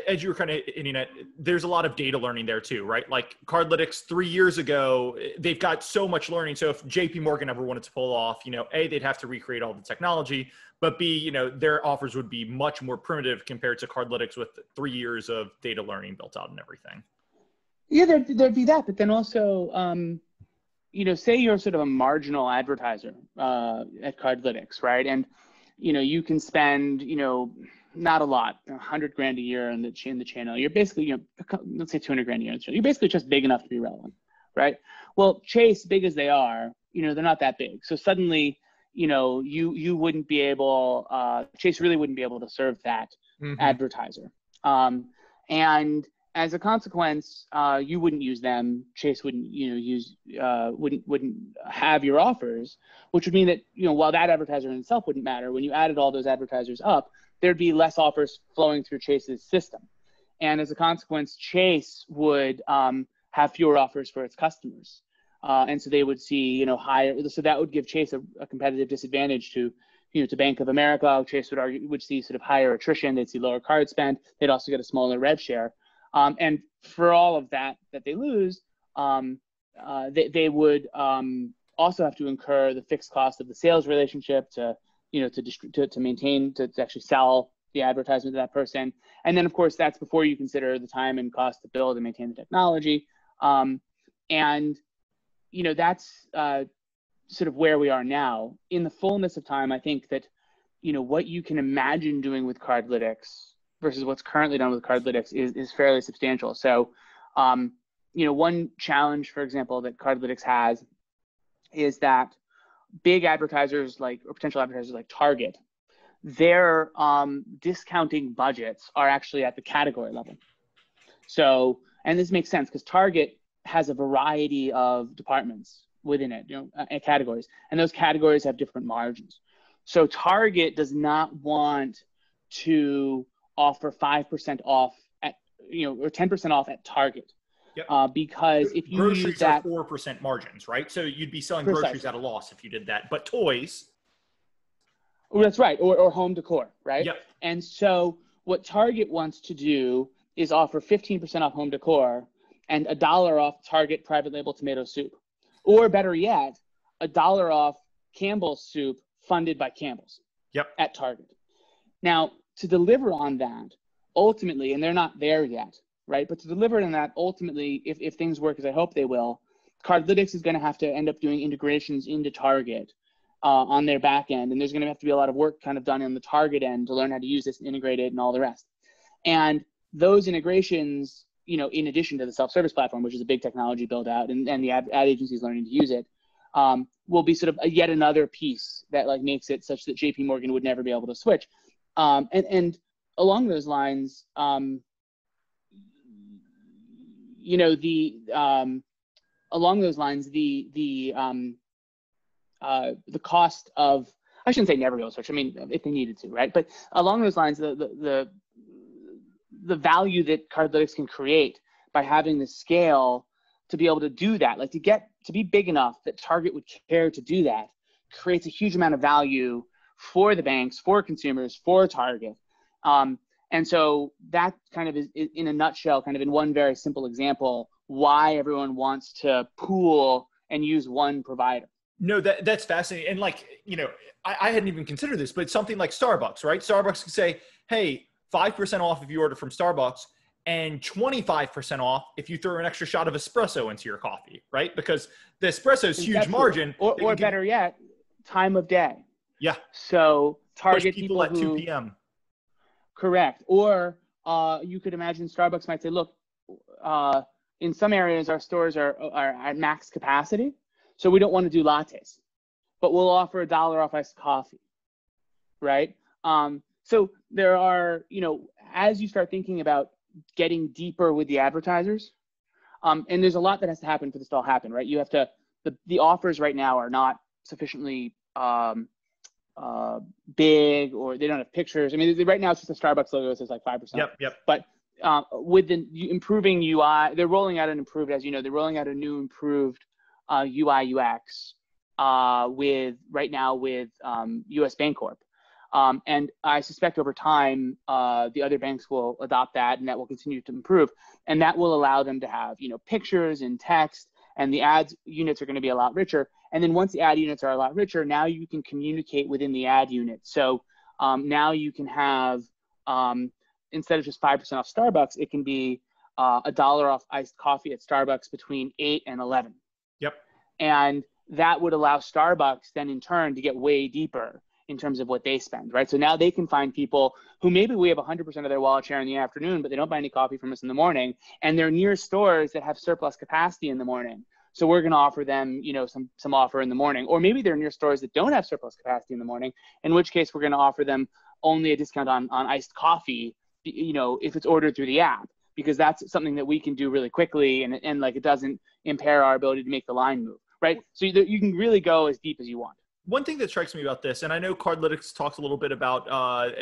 as you were kind of hinting at, there's a lot of data learning there too, right? Like Cardlytics 3 years ago, they've got so much learning. So if JP Morgan ever wanted to pull off, A, they'd have to recreate all the technology, but B, their offers would be much more primitive compared to Cardlytics with 3 years of data learning built out and everything. Yeah, there'd be that, but then also, say you're sort of a marginal advertiser at Cardlytics, right? And, you can spend, not a lot, $100,000 a year in the channel. You're basically, let's say $200,000 a year. You're basically just big enough to be relevant, right? Well, Chase, big as they are, they're not that big. So suddenly, you wouldn't be able, Chase really wouldn't be able to serve that advertiser. And as a consequence, you wouldn't use them. Chase wouldn't, wouldn't have your offers, which would mean that, while that advertiser in itself wouldn't matter, when you added all those advertisers up, there'd be less offers flowing through Chase's system. And as a consequence, Chase would have fewer offers for its customers. And so they would see, higher, so that would give Chase a competitive disadvantage to Bank of America. Chase would see sort of higher attrition. They'd see lower card spend. They'd also get a smaller rev share. And for all of that they lose, they would also have to incur the fixed cost of the sales relationship to maintain, to actually sell the advertisement to that person. And then, of course, that's before you consider the time and cost to build and maintain the technology. And, that's sort of where we are now. In the fullness of time, I think that, what you can imagine doing with Cardlytics versus what's currently done with Cardlytics is fairly substantial. So, one challenge, for example, that Cardlytics has is that big advertisers or potential advertisers like Target, their discounting budgets are actually at the category level. So, and this makes sense because Target has a variety of departments within it, and categories, and those categories have different margins. So Target does not want to offer 5% off at, or 10% off at Target. Yep. Because if you groceries use that, are 4% margins, right? So you'd be selling precisely. groceries at a loss if you did that. But toys. Oh, that's right. Or home decor, right? Yep. And so what Target wants to do is offer 15% off home decor and $1 off Target private label tomato soup. Or better yet, $1 off Campbell's soup funded by Campbell's. Yep. At Target. Now, to deliver on that, ultimately, and they're not there yet, right? But to deliver on that, ultimately, if things work as I hope they will, Cardlytics is going to have to end up doing integrations into Target on their back end. And there's going to have to be a lot of work kind of done on the Target end to learn how to use this and integrate it and all the rest. And those integrations, in addition to the self-service platform, which is a big technology build out, and the ad agencies learning to use it, will be sort of yet another piece that like makes it such that JP Morgan would never be able to switch. And along those lines, the cost of, I shouldn't say never be able to switch. I mean, if they needed to, right? But along those lines, the value that Cardlytics can create by having the scale to be able to do that, like to be big enough that Target would care to do that, creates a huge amount of value for the banks, for consumers, for Target. And so that kind of is in a nutshell, kind of in one very simple example, why everyone wants to pool and use one provider. No, that's fascinating. And like, I hadn't even considered this, but something like Starbucks, right? Starbucks can say, hey, 5% off if you order from Starbucks and 25% off if you throw an extra shot of espresso into your coffee, right? Because the espresso is huge margin. Or better yet, time of day. Yeah. So target people at 2 p.m. Correct. Or you could imagine Starbucks might say, look, in some areas our stores are at max capacity, so we don't want to do lattes, but we'll offer $1 off iced coffee, right? So there are, as you start thinking about getting deeper with the advertisers, and there's a lot that has to happen for this to all happen, right? You have to, the offers right now are not sufficiently big, or they don't have pictures. I mean, right now it's just a Starbucks logo that says like 5%. Yep. But with the improving UI, they're rolling out an improved, as you know, they're rolling out a new improved UI UX with US Bancorp. And I suspect over time, the other banks will adopt that, and that will continue to improve. And that will allow them to have, pictures and text, and the ads units are going to be a lot richer. And then once the ad units are a lot richer, now you can communicate within the ad unit. So now you can have, instead of just 5% off Starbucks, it can be $1 off iced coffee at Starbucks between 8 and 11. Yep. And that would allow Starbucks then in turn to get way deeper in terms of what they spend, right? So now they can find people who maybe we have 100% of their wallet share in the afternoon, but they don't buy any coffee from us in the morning, and they're near stores that have surplus capacity in the morning. So we're going to offer them, some offer in the morning, or maybe they're near stores that don't have surplus capacity in the morning, in which case we're going to offer them only a discount on iced coffee, if it's ordered through the app, because that's something that we can do really quickly, and like it doesn't impair our ability to make the line move, right? So you can really go as deep as you want. One thing that strikes me about this, and I know Cardlytics talks a little bit about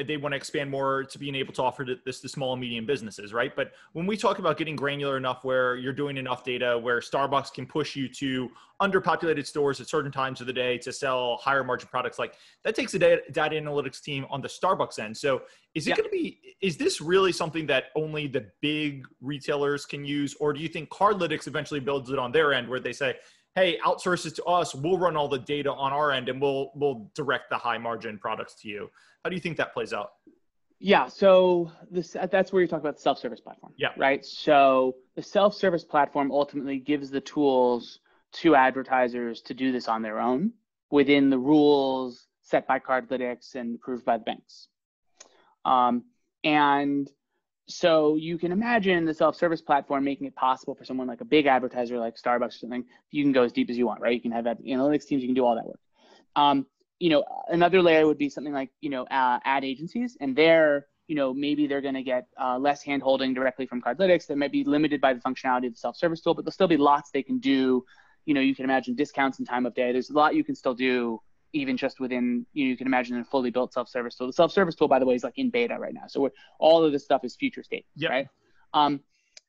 they want to expand more to being able to offer this to small and medium businesses, right? But when we talk about getting granular enough where you're doing enough data where Starbucks can push you to underpopulated stores at certain times of the day to sell higher margin products, like that takes a data analytics team on the Starbucks end. So is it going to be, is this really something that only the big retailers can use? Or do you think Cardlytics eventually builds it on their end where they say, hey, outsource it to us, we'll run all the data on our end and we'll direct the high margin products to you? How do you think that plays out? Yeah, so that's where you talk about the self-service platform, right? So the self-service platform ultimately gives the tools to advertisers to do this on their own within the rules set by Cardlytics and approved by the banks. And so you can imagine the self-service platform making it possible for someone like a big advertiser like Starbucks or something. You can go as deep as you want, right? You can have analytics teams, you can do all that work. Another layer would be something like, ad agencies, and their maybe they're going to get less hand-holding directly from Cardlytics. That might be limited by the functionality of the self-service tool, but there'll still be lots they can do. You can imagine discounts and time of day. There's a lot you can still do even just within, you can imagine a fully built self-service tool. The self-service tool, by the way, is like in beta right now. So all of this stuff is future state, yep. right? And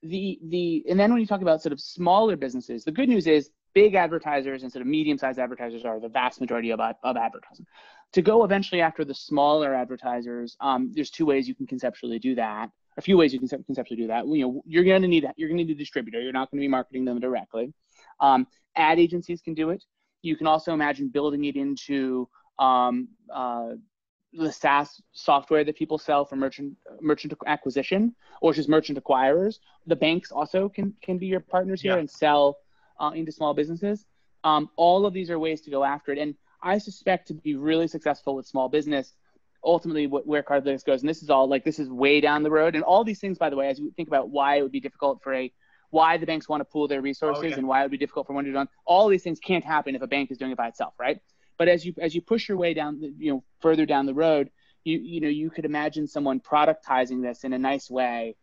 then when you talk about sort of smaller businesses, the good news is big advertisers and sort of medium-sized advertisers are the vast majority of advertising. To go eventually after the smaller advertisers, there's two ways you can conceptually do that. A few ways you can conceptually do that. You're going to need a distributor. You're not going to be marketing them directly. Ad agencies can do it. You can also imagine building it into the SaaS software that people sell for merchant acquisition, or just merchant acquirers. The banks also can be your partners here and sell into small businesses. All of these are ways to go after it. And I suspect to be really successful with small business, ultimately where Cardlytics goes, and this is way down the road. And all these things, by the way, as you think about why it would be difficult why the banks want to pool their resources and why it would be difficult for one to do it, all these things can't happen if a bank is doing it by itself, right? But as you push your way down, further down the road, you could imagine someone productizing this in a nice way.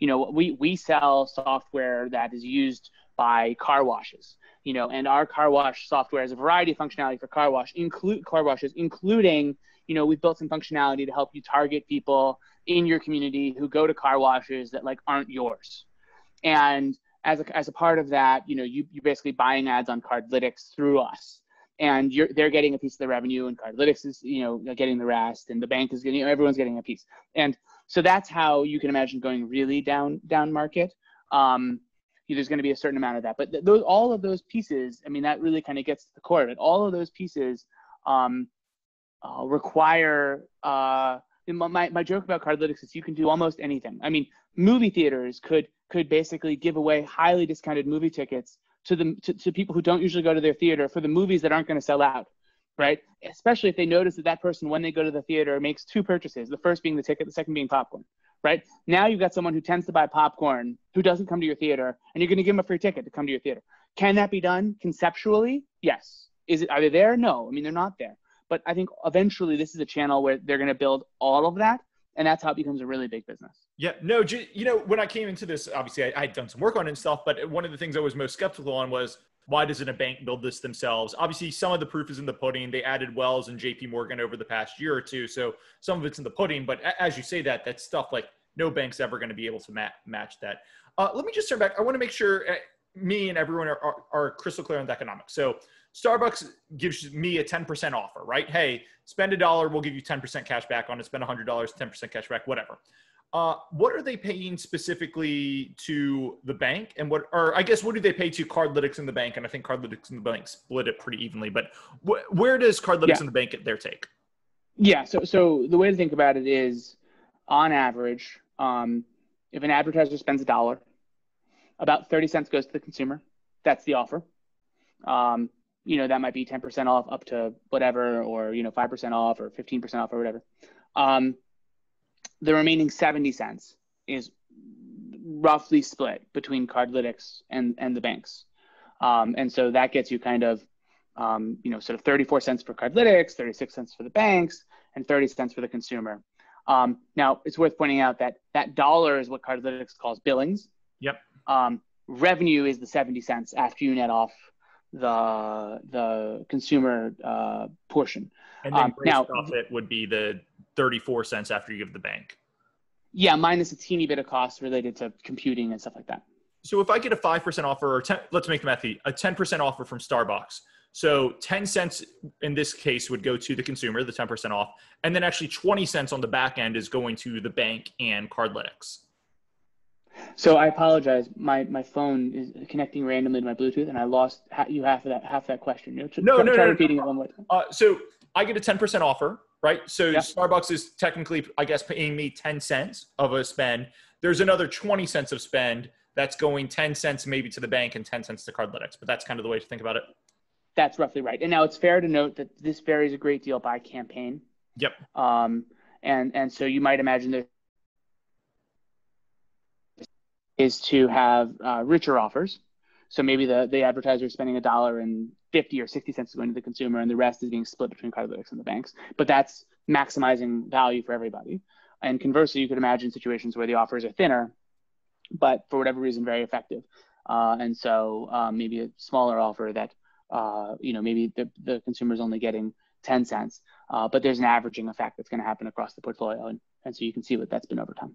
We sell software that is used by car washes, and our car wash software has a variety of functionality for car washes, including, we've built some functionality to help you target people in your community who go to car washes that aren't yours. And as a part of that, you're basically buying ads on Cardlytics through us, and they're getting a piece of the revenue, and Cardlytics is getting the rest, and the bank is getting, everyone's getting a piece. And so that's how you can imagine going really down market. There's going to be a certain amount of that, but all of those pieces, that really kind of gets to the core of it. All of those pieces require. My joke about Cardlytics is you can do almost anything. Movie theaters could basically give away highly discounted movie tickets to people who don't usually go to their theater for the movies that aren't going to sell out, right? Especially if they notice that person, when they go to the theater, makes two purchases, the first being the ticket, the second being popcorn, right? Now you've got someone who tends to buy popcorn who doesn't come to your theater, and you're going to give them a free ticket to come to your theater. Can that be done conceptually? Yes. Are they there? No. They're not there. But I think eventually this is a channel where they're going to build all of that, and that's how it becomes a really big business. Yeah, no, when I came into this, obviously I had done some work on it and stuff, but one of the things I was most skeptical on was, why doesn't a bank build this themselves? Obviously, some of the proof is in the pudding. They added Wells and JP Morgan over the past year or two, so some of it's in the pudding. But as you say that's stuff no bank's ever going to be able to match that. Let me just turn back. I want to make sure me and everyone are crystal clear on the economics. So Starbucks gives me a 10% offer, right? Hey, spend $1, we'll give you 10% cash back on it. Spend $100, 10% cash back, whatever. What are they paying specifically to the bank, and what do they pay to Cardlytics and the bank? And I think Cardlytics and the bank split it pretty evenly. But where does Cardlytics and the bank get their take? Yeah. So the way to think about it is, on average, if an advertiser spends $1, about 30 cents goes to the consumer. That's the offer. That might be 10% off up to whatever, or 5% off or 15% off or whatever. The remaining 70 cents is roughly split between Cardlytics and the banks. And so that gets you kind of, sort of 34 cents for Cardlytics, 36 cents for the banks, and 30 cents for the consumer. Now, it's worth pointing out that dollar is what Cardlytics calls billings. Yep. Revenue is the 70 cents after you net off the consumer portion. And then gross profit would be the 34 cents after you give the bank. Yeah, minus a teeny bit of cost related to computing and stuff like that. So if I get a 5% offer, or let's make the math easy, a 10% offer from Starbucks. So 10 cents in this case would go to the consumer, the 10% off, and then actually 20 cents on the back end is going to the bank and Cardlytics. So I apologize. My phone is connecting randomly to my Bluetooth, and I lost you half of that question. No. Try repeating it one more time. So I get a 10% offer, right? So yep. Starbucks is technically, I guess, paying me 10 cents of a spend. There's another 20 cents of spend that's going 10 cents maybe to the bank and 10 cents to Cardlytics. But that's kind of the way to think about it. That's roughly right. And now it's fair to note that this varies a great deal by campaign. Yep. And so you might imagine there is to have richer offers. So maybe the advertiser is spending $1.50 or 60 cents going to the consumer, and the rest is being split between Cardlytics and the banks. But that's maximizing value for everybody. And conversely, you could imagine situations where the offers are thinner, but for whatever reason, very effective. And so maybe a smaller offer that, maybe the consumer is only getting 10 cents, but there's an averaging effect that's going to happen across the portfolio. And so you can see what that's been over time.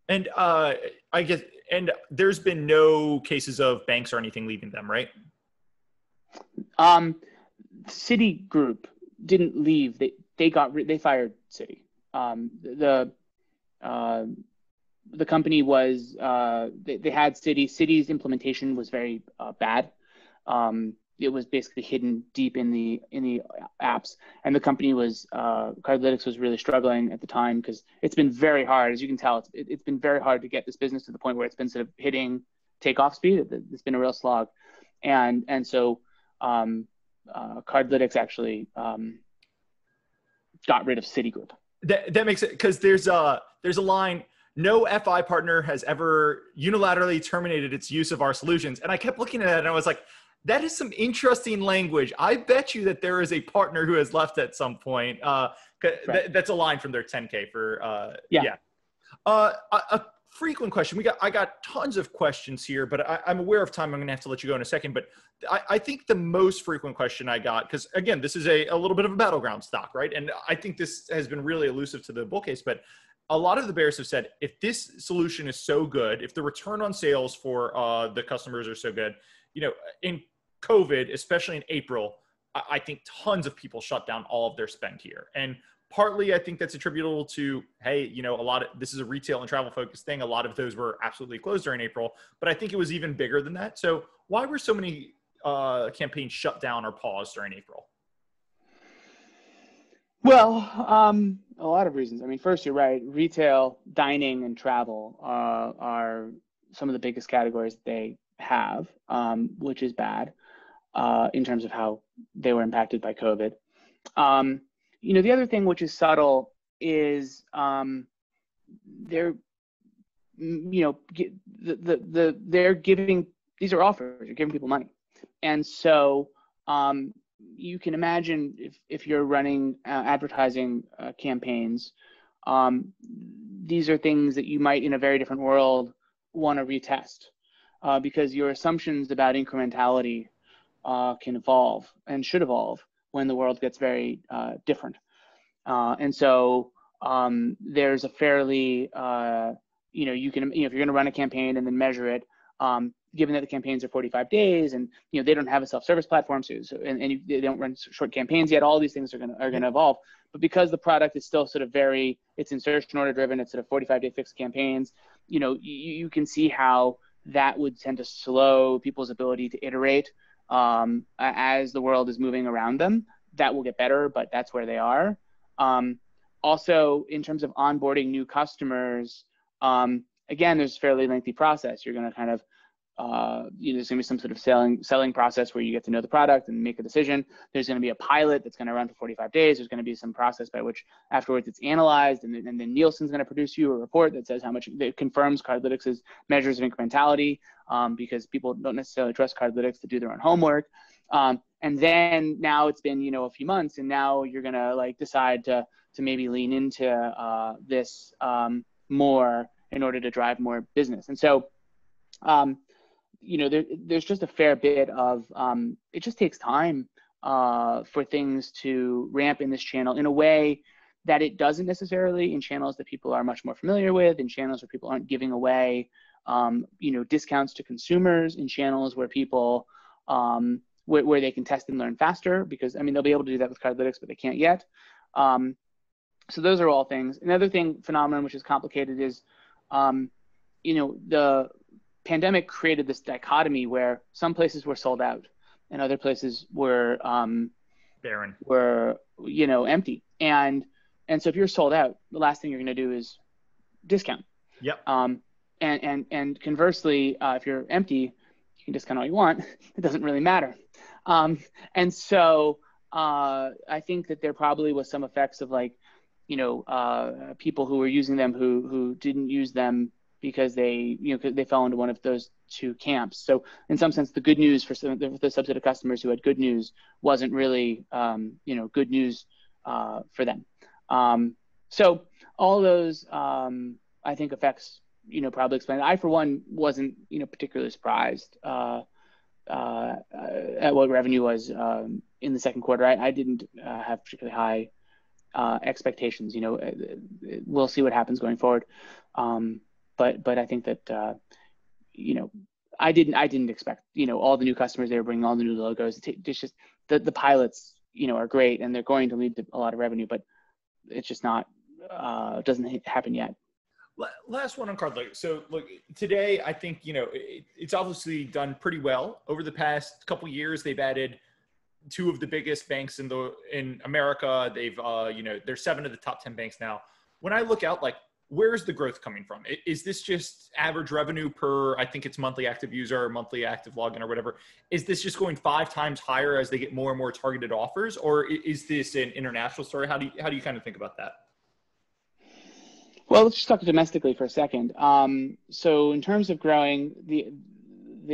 And I guess, and there's been no cases of banks or anything leaving them, right? Citigroup didn't leave. They fired Citi. The company was, they had Citi's implementation was very bad. It was basically hidden deep in the apps, and the company was, Cardlytics was really struggling at the time because it's been very hard, as you can tell, it's been very hard to get this business to the point where it's been sort of hitting takeoff speed. It's been a real slog. And so Cardlytics actually got rid of Citigroup. That makes it, because there's a line, no FI partner has ever unilaterally terminated its use of our solutions. And I kept looking at it and I was like, that is some interesting language. I bet you that there is a partner who has left at some point. Right. That's a line from their 10K for, yeah. A frequent question. I got tons of questions here, but I'm aware of time. I'm gonna have to let you go in a second, but I think the most frequent question I got, because again, this is a little bit of a battleground stock, right? And I think this has been really elusive to the bull case, but a lot of the bears have said, if this solution is so good, if the return on sales for the customers are so good, in COVID, especially in April, I think tons of people shut down all of their spend here. And partly I think that's attributable to, hey, this is a retail and travel focused thing. A lot of those were absolutely closed during April, but I think it was even bigger than that. So why were so many campaigns shut down or paused during April? Well, a lot of reasons. I mean, first, you're right. Retail, dining, and travel are some of the biggest categories that they have, which is bad in terms of how they were impacted by COVID. The other thing which is subtle is they're giving, these are offers, you're giving people money, and so you can imagine if you're running advertising campaigns, these are things that you might in a very different world want to retest because your assumptions about incrementality can evolve and should evolve when the world gets very different. And so there's a fairly, if you're going to run a campaign and then measure it, given that the campaigns are 45 days and, they don't have a self-service platform, they don't run short campaigns yet, all these things are going to evolve. But because the product is still sort of it's insertion order driven, it's sort of 45-day fixed campaigns, you can see how that would tend to slow people's ability to iterate as the world is moving around them. That will get better, but that's where they are. Also, in terms of onboarding new customers, again, there's a fairly lengthy process. You're going to kind of, there's going to be some sort of selling process where you get to know the product and make a decision. There's going to be a pilot that's going to run for 45 days. There's going to be some process by which afterwards it's analyzed, and then Nielsen's going to produce you a report that says how much it confirms Cardlytics' measures of incrementality, because people don't necessarily trust Cardlytics to do their own homework. And then now it's been, a few months, and now you're going to decide to maybe lean into this more in order to drive more business. And so, there's just a fair bit of, it just takes time for things to ramp in this channel in a way that it doesn't necessarily in channels that people are much more familiar with, in channels where people aren't giving away, discounts to consumers, in channels where people, where they can test and learn faster, because, they'll be able to do that with Cardlytics, but they can't yet. So those are all things. Another phenomenon which is complicated is, the pandemic created this dichotomy where some places were sold out and other places were barren, were empty. And so if you're sold out, the last thing you're going to do is discount. Yep. And conversely, if you're empty, you can discount all you want. It doesn't really matter. And so I think that there probably was some effects of people who were using them who didn't use them because they fell into one of those two camps. So in some sense, the good news for the subset of customers who had good news wasn't really, good news for them. So all those, I think, effects, probably explain it. I, for one, wasn't, particularly surprised at what revenue was in the second quarter. I didn't have particularly high expectations. We'll see what happens going forward. But I think that, I didn't expect, all the new customers they were bringing, all the new logos. It's just the pilots, are great and they're going to lead to a lot of revenue, but it's just not, doesn't happen yet. Last one on Cardlytics. So look, today, I think, it's obviously done pretty well. Over the past couple of years, they've added two of the biggest banks in America. They've, they're 7 of the top 10 banks now. When I look out, where's the growth coming from? Is this just average revenue per, I think it's monthly active user or monthly active login or whatever? Is this just going 5 times higher as they get more and more targeted offers? Or is this an international story? How do you kind of think about that? Well, let's just talk domestically for a second. So in terms of growing, the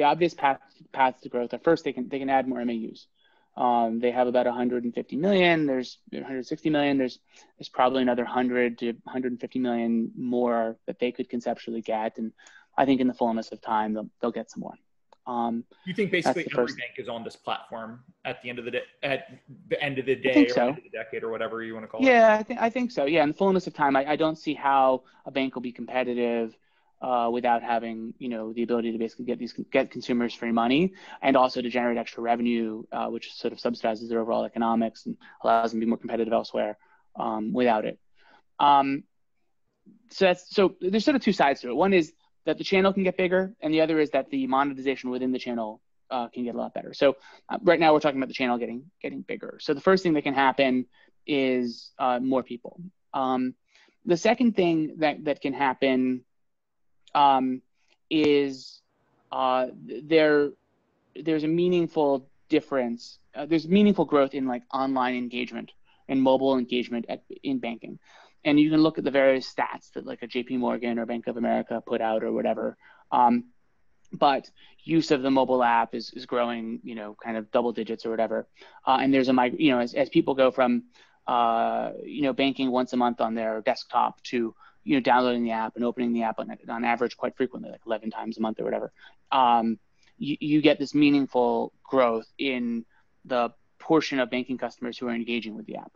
obvious paths to growth are, first, they can add more MAUs. They have about 150 million. There's 160 million. There's probably another 100 to 150 million more that they could conceptually get. And I think in the fullness of time, they'll get some more. You think basically every bank is on this platform at the end of the day, or end of the decade, or whatever you want to call it? Yeah, I think so. Yeah, in the fullness of time, I don't see how a bank will be competitive without having, the ability to basically get consumers free money and also to generate extra revenue, which sort of subsidizes their overall economics and allows them to be more competitive elsewhere without it. So there's sort of two sides to it. One is that the channel can get bigger, and the other is that the monetization within the channel can get a lot better. So right now we're talking about the channel getting bigger. So the first thing that can happen is more people. The second thing that can happen is there's a meaningful difference. There's meaningful growth in online engagement and mobile engagement in banking. And you can look at the various stats that a JP Morgan or Bank of America put out or whatever. But use of the mobile app is growing, kind of double digits or whatever. And there's as people go from, banking once a month on their desktop to, downloading the app and opening the app on average quite frequently, 11 times a month or whatever, you get this meaningful growth in the portion of banking customers who are engaging with the app.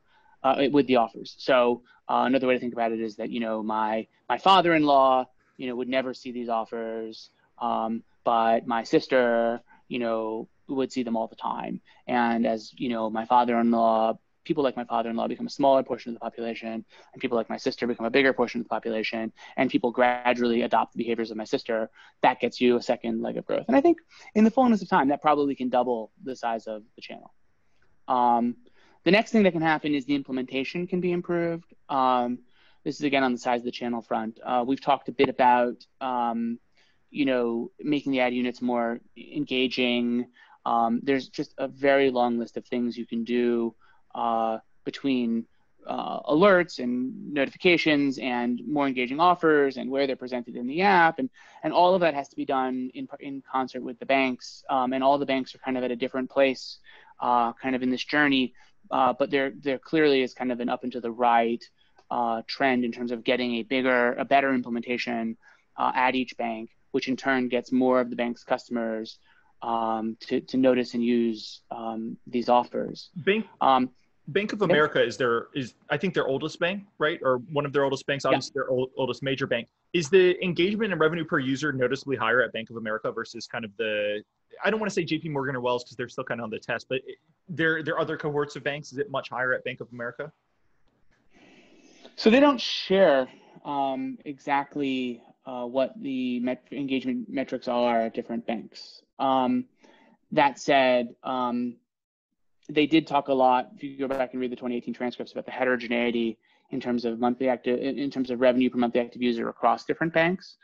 With the offers. So another way to think about it is that, my father-in-law, would never see these offers, but my sister, would see them all the time. And as, people like my father-in-law become a smaller portion of the population, and people like my sister become a bigger portion of the population, and people gradually adopt the behaviors of my sister, that gets you a second leg of growth. And I think in the fullness of time, that probably can double the size of the channel. The next thing that can happen is the implementation can be improved. This is again on the size of the channel front. We've talked a bit about, making the ad units more engaging. There's just a very long list of things you can do between alerts and notifications and more engaging offers and where they're presented in the app. And all of that has to be done in concert with the banks. And all the banks are kind of at a different place kind of in this journey. But there clearly is kind of an up and to the right trend in terms of getting a better implementation at each bank, which in turn gets more of the bank's customers to notice and use these offers. Bank of America is I think their oldest bank, right? Or one of their oldest banks, obviously their oldest major bank. Is the engagement and revenue per user noticeably higher at Bank of America versus kind of I don't want to say JP Morgan or Wells because they're still kind of on the test, but there are other cohorts of banks. Is it much higher at Bank of America? So they don't share exactly what the engagement metrics are at different banks. That said, they did talk a lot, if you go back and read the 2018 transcripts, about the heterogeneity in terms of revenue per monthly active user across different banks.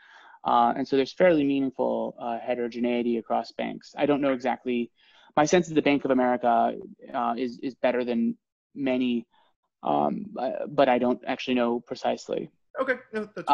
And so there's fairly meaningful heterogeneity across banks. I don't know exactly. My sense is the Bank of America is better than many, but I don't actually know precisely. Okay, no, that's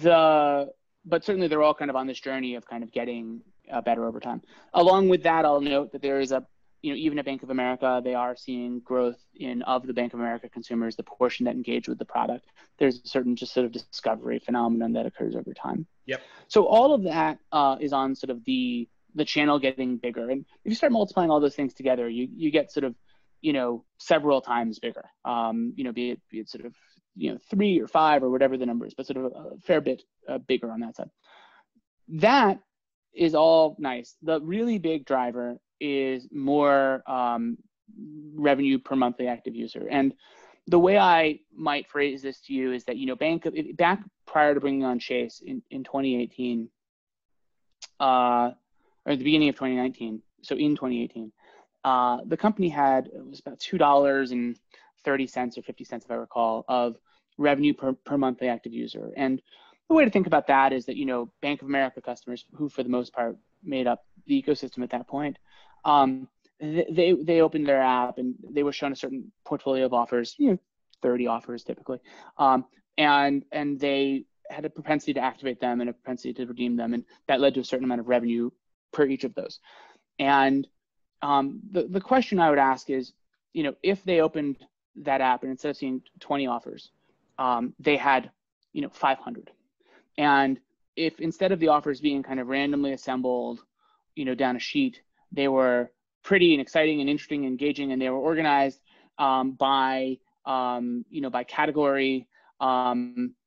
great. But certainly they're all kind of on this journey of kind of getting better over time. Along with that, I'll note that there is a even at Bank of America, they are seeing growth of the Bank of America consumers, the portion that engage with the product. There's a certain just sort of discovery phenomenon that occurs over time. Yep. So all of that is on sort of the channel getting bigger. And if you start multiplying all those things together, you get sort of, several times bigger, be it sort of, 3 or 5 or whatever the number is, but sort of a fair bit bigger on that side. That is all nice. The really big driver is more revenue per monthly active user. And the way I might phrase this to you is that, back prior to bringing on Chase in 2018, or at the beginning of 2019, so in 2018, the company it was about $2.30 or 50 cents, if I recall, of revenue per monthly active user. And the way to think about that is that, Bank of America customers, who for the most part made up the ecosystem at that point, they opened their app and they were shown a certain portfolio of offers, 30 offers typically, and they had a propensity to activate them and a propensity to redeem them, and that led to a certain amount of revenue per each of those. And the question I would ask is, if they opened that app and instead of seeing 20 offers, they had 500, and if instead of the offers being kind of randomly assembled, down a sheet, they were pretty and exciting and interesting and engaging, and they were organized by category.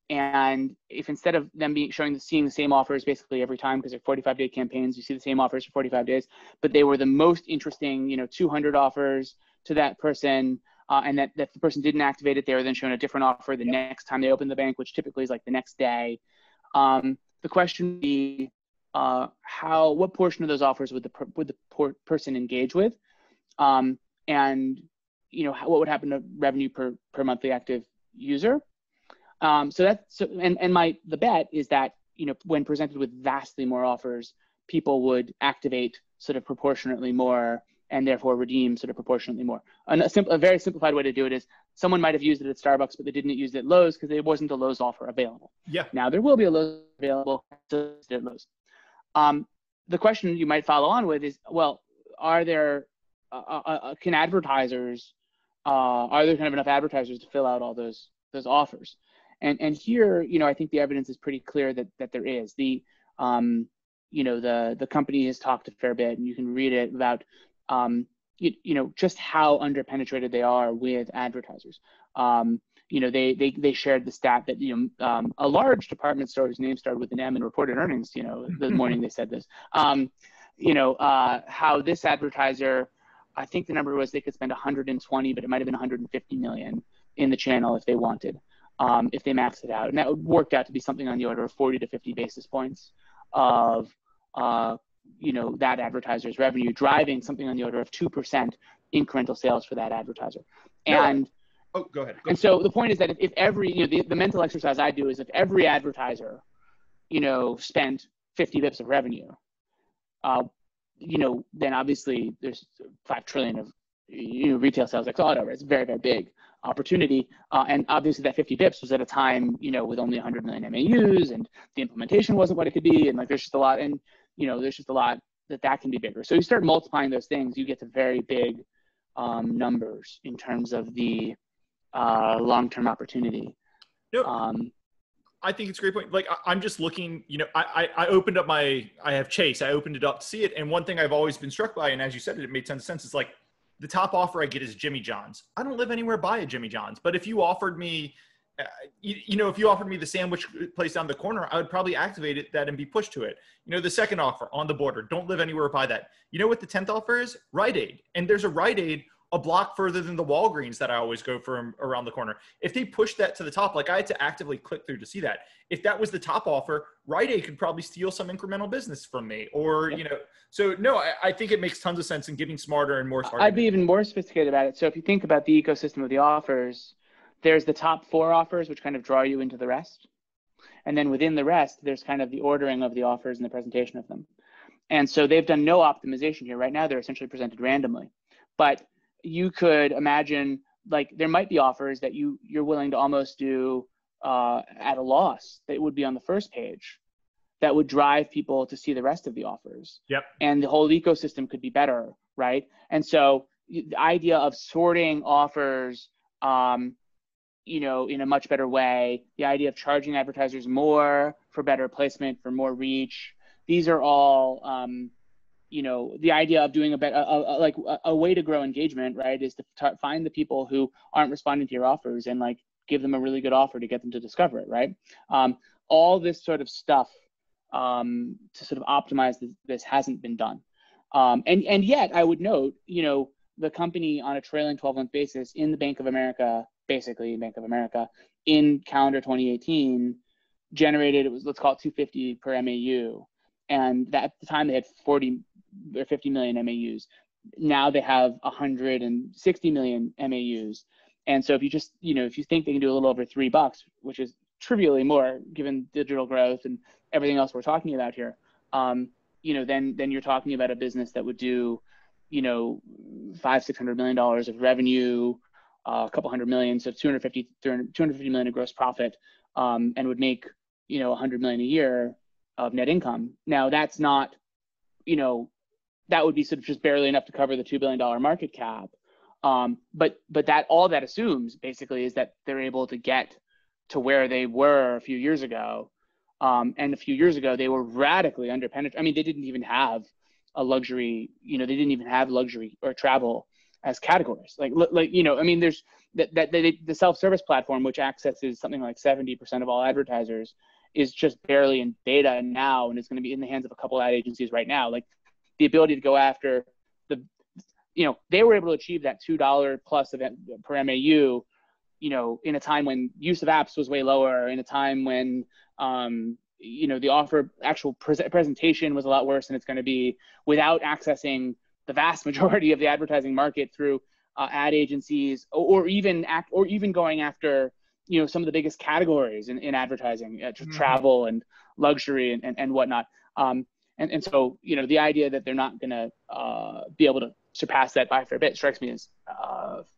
And if instead of them seeing the same offers basically every time, because they're 45-day campaigns, you see the same offers for 45 days, but they were the most interesting, 200 offers to that person, and that the person didn't activate it, they were then shown a different offer the next time they opened the bank, which typically is like the next day. The question would be, what portion of those offers would the person engage with, and what would happen to revenue per monthly active user? The bet is that when presented with vastly more offers, people would activate sort of proportionately more and therefore redeem sort of proportionately more. And a very simplified way to do it is someone might have used it at Starbucks, but they didn't use it at Lowe's because there wasn't a Lowe's offer available. Yeah. Now there will be a Lowe's available at Lowe's. The question you might follow on with is, well, are there kind of enough advertisers to fill out all those offers? And here, I think the evidence is pretty clear that there is. The company has talked a fair bit, and you can read it about just how underpenetrated they are with advertisers. They shared the stat that a large department store whose name started with an M and reported earnings, the morning they said this. How this advertiser, I think the number was they could spend 120, but it might have been 150 million in the channel if they wanted, if they maxed it out, and that worked out to be something on the order of 40 to 50 basis points of that advertiser's revenue, driving something on the order of 2% incremental sales for that advertiser. And go ahead. And so the point is that if every, the mental exercise I do is if every advertiser, spent 50 bips of revenue, then obviously there's 5 trillion of retail sales ex auto, right? It's a very, very big opportunity. And obviously that 50 bips was at a time, with only 100 million MAUs, and the implementation wasn't what it could be. And there's just a lot, and there's just a lot that can be bigger. So you start multiplying those things, you get to very big numbers in terms of the long-term opportunity. I think it's a great point. Like, I'm just looking, I opened up I have Chase. I opened it up to see it. And one thing I've always been struck by, and as you said, it made tons of sense. It's like the top offer I get is Jimmy John's. I don't live anywhere by a Jimmy John's, but if you offered me, if you offered me the sandwich place down the corner, I would probably activate that and be pushed to it. The second offer on the border, don't live anywhere by that. You know what the 10th offer is? Rite Aid. And there's a Rite Aid a block further than the Walgreens that I always go from around the corner. If they push that to the top, like I had to actively click through to see that. If that was the top offer, Rite Aid could probably steal some incremental business from me, or, so no, I think it makes tons of sense in getting smarter and more targeted. I'd be even more sophisticated about it. So if you think about the ecosystem of the offers, there's the top 4 offers, which kind of draw you into the rest. And then within the rest, there's kind of the ordering of the offers and the presentation of them. And so they've done no optimization here. Right now, they're essentially presented randomly. But you could imagine, like, there might be offers that you're willing to almost do at a loss that would be on the first page that would drive people to see the rest of the offers. Yep. And the whole ecosystem could be better right? And so the idea of sorting offers, you know, in a much better way, the idea of charging advertisers more for better placement, for more reach, these are all, you know, the idea of doing a way to grow engagement, right, is to find the people who aren't responding to your offers and like give them a really good offer to get them to discover it, right? All this sort of stuff to sort of optimize this hasn't been done. And yet I would note, you know, the company on a trailing 12-month basis in the Bank of America, basically Bank of America, in calendar 2018 generated, it was, let's call it 250 per MAU. And that, at the time they had 40 or 50 million MAUs. Now they have 160 million MAUs. And so if you just, you know, if you think they can do a little over $3, which is trivially more given digital growth and everything else we're talking about here, you know, then you're talking about a business that would do, you know, $500-600 million of revenue, a couple hundred million, so 250 million of gross profit, and would make, you know, 100 million a year of net income. Now that's not, you know, that would be sort of just barely enough to cover the $2 billion market cap. But that, all that assumes basically is that they're able to get to where they were a few years ago. And a few years ago, they were radically underpenetrated. I mean, they didn't even have a luxury, you know, they didn't even have luxury or travel as categories. Like, you know, I mean, there's the self-service platform, which accesses something like 70% of all advertisers, is just barely in beta now, and it's going to be in the hands of a couple ad agencies right now. Like, the ability to go after the, you know, they were able to achieve that $2 plus event per MAU, you know, in a time when use of apps was way lower, in a time when, you know, the offer actual presentation was a lot worse than it's going to be, without accessing the vast majority of the advertising market through ad agencies, or even going after, you know, some of the biggest categories in advertising, travel and luxury and whatnot. And so, you know, the idea that they're not going to be able to surpass that by a fair bit strikes me as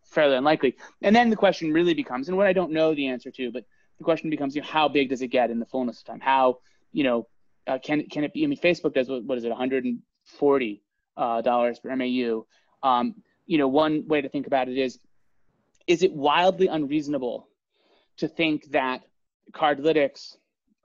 fairly unlikely. And then the question really becomes, and what I don't know the answer to, but the question becomes, you know, how big does it get in the fullness of time? How, you know, can it be? I mean, Facebook does, what is it, $140 per MAU. You know, one way to think about it is it wildly unreasonable to think that Cardlytics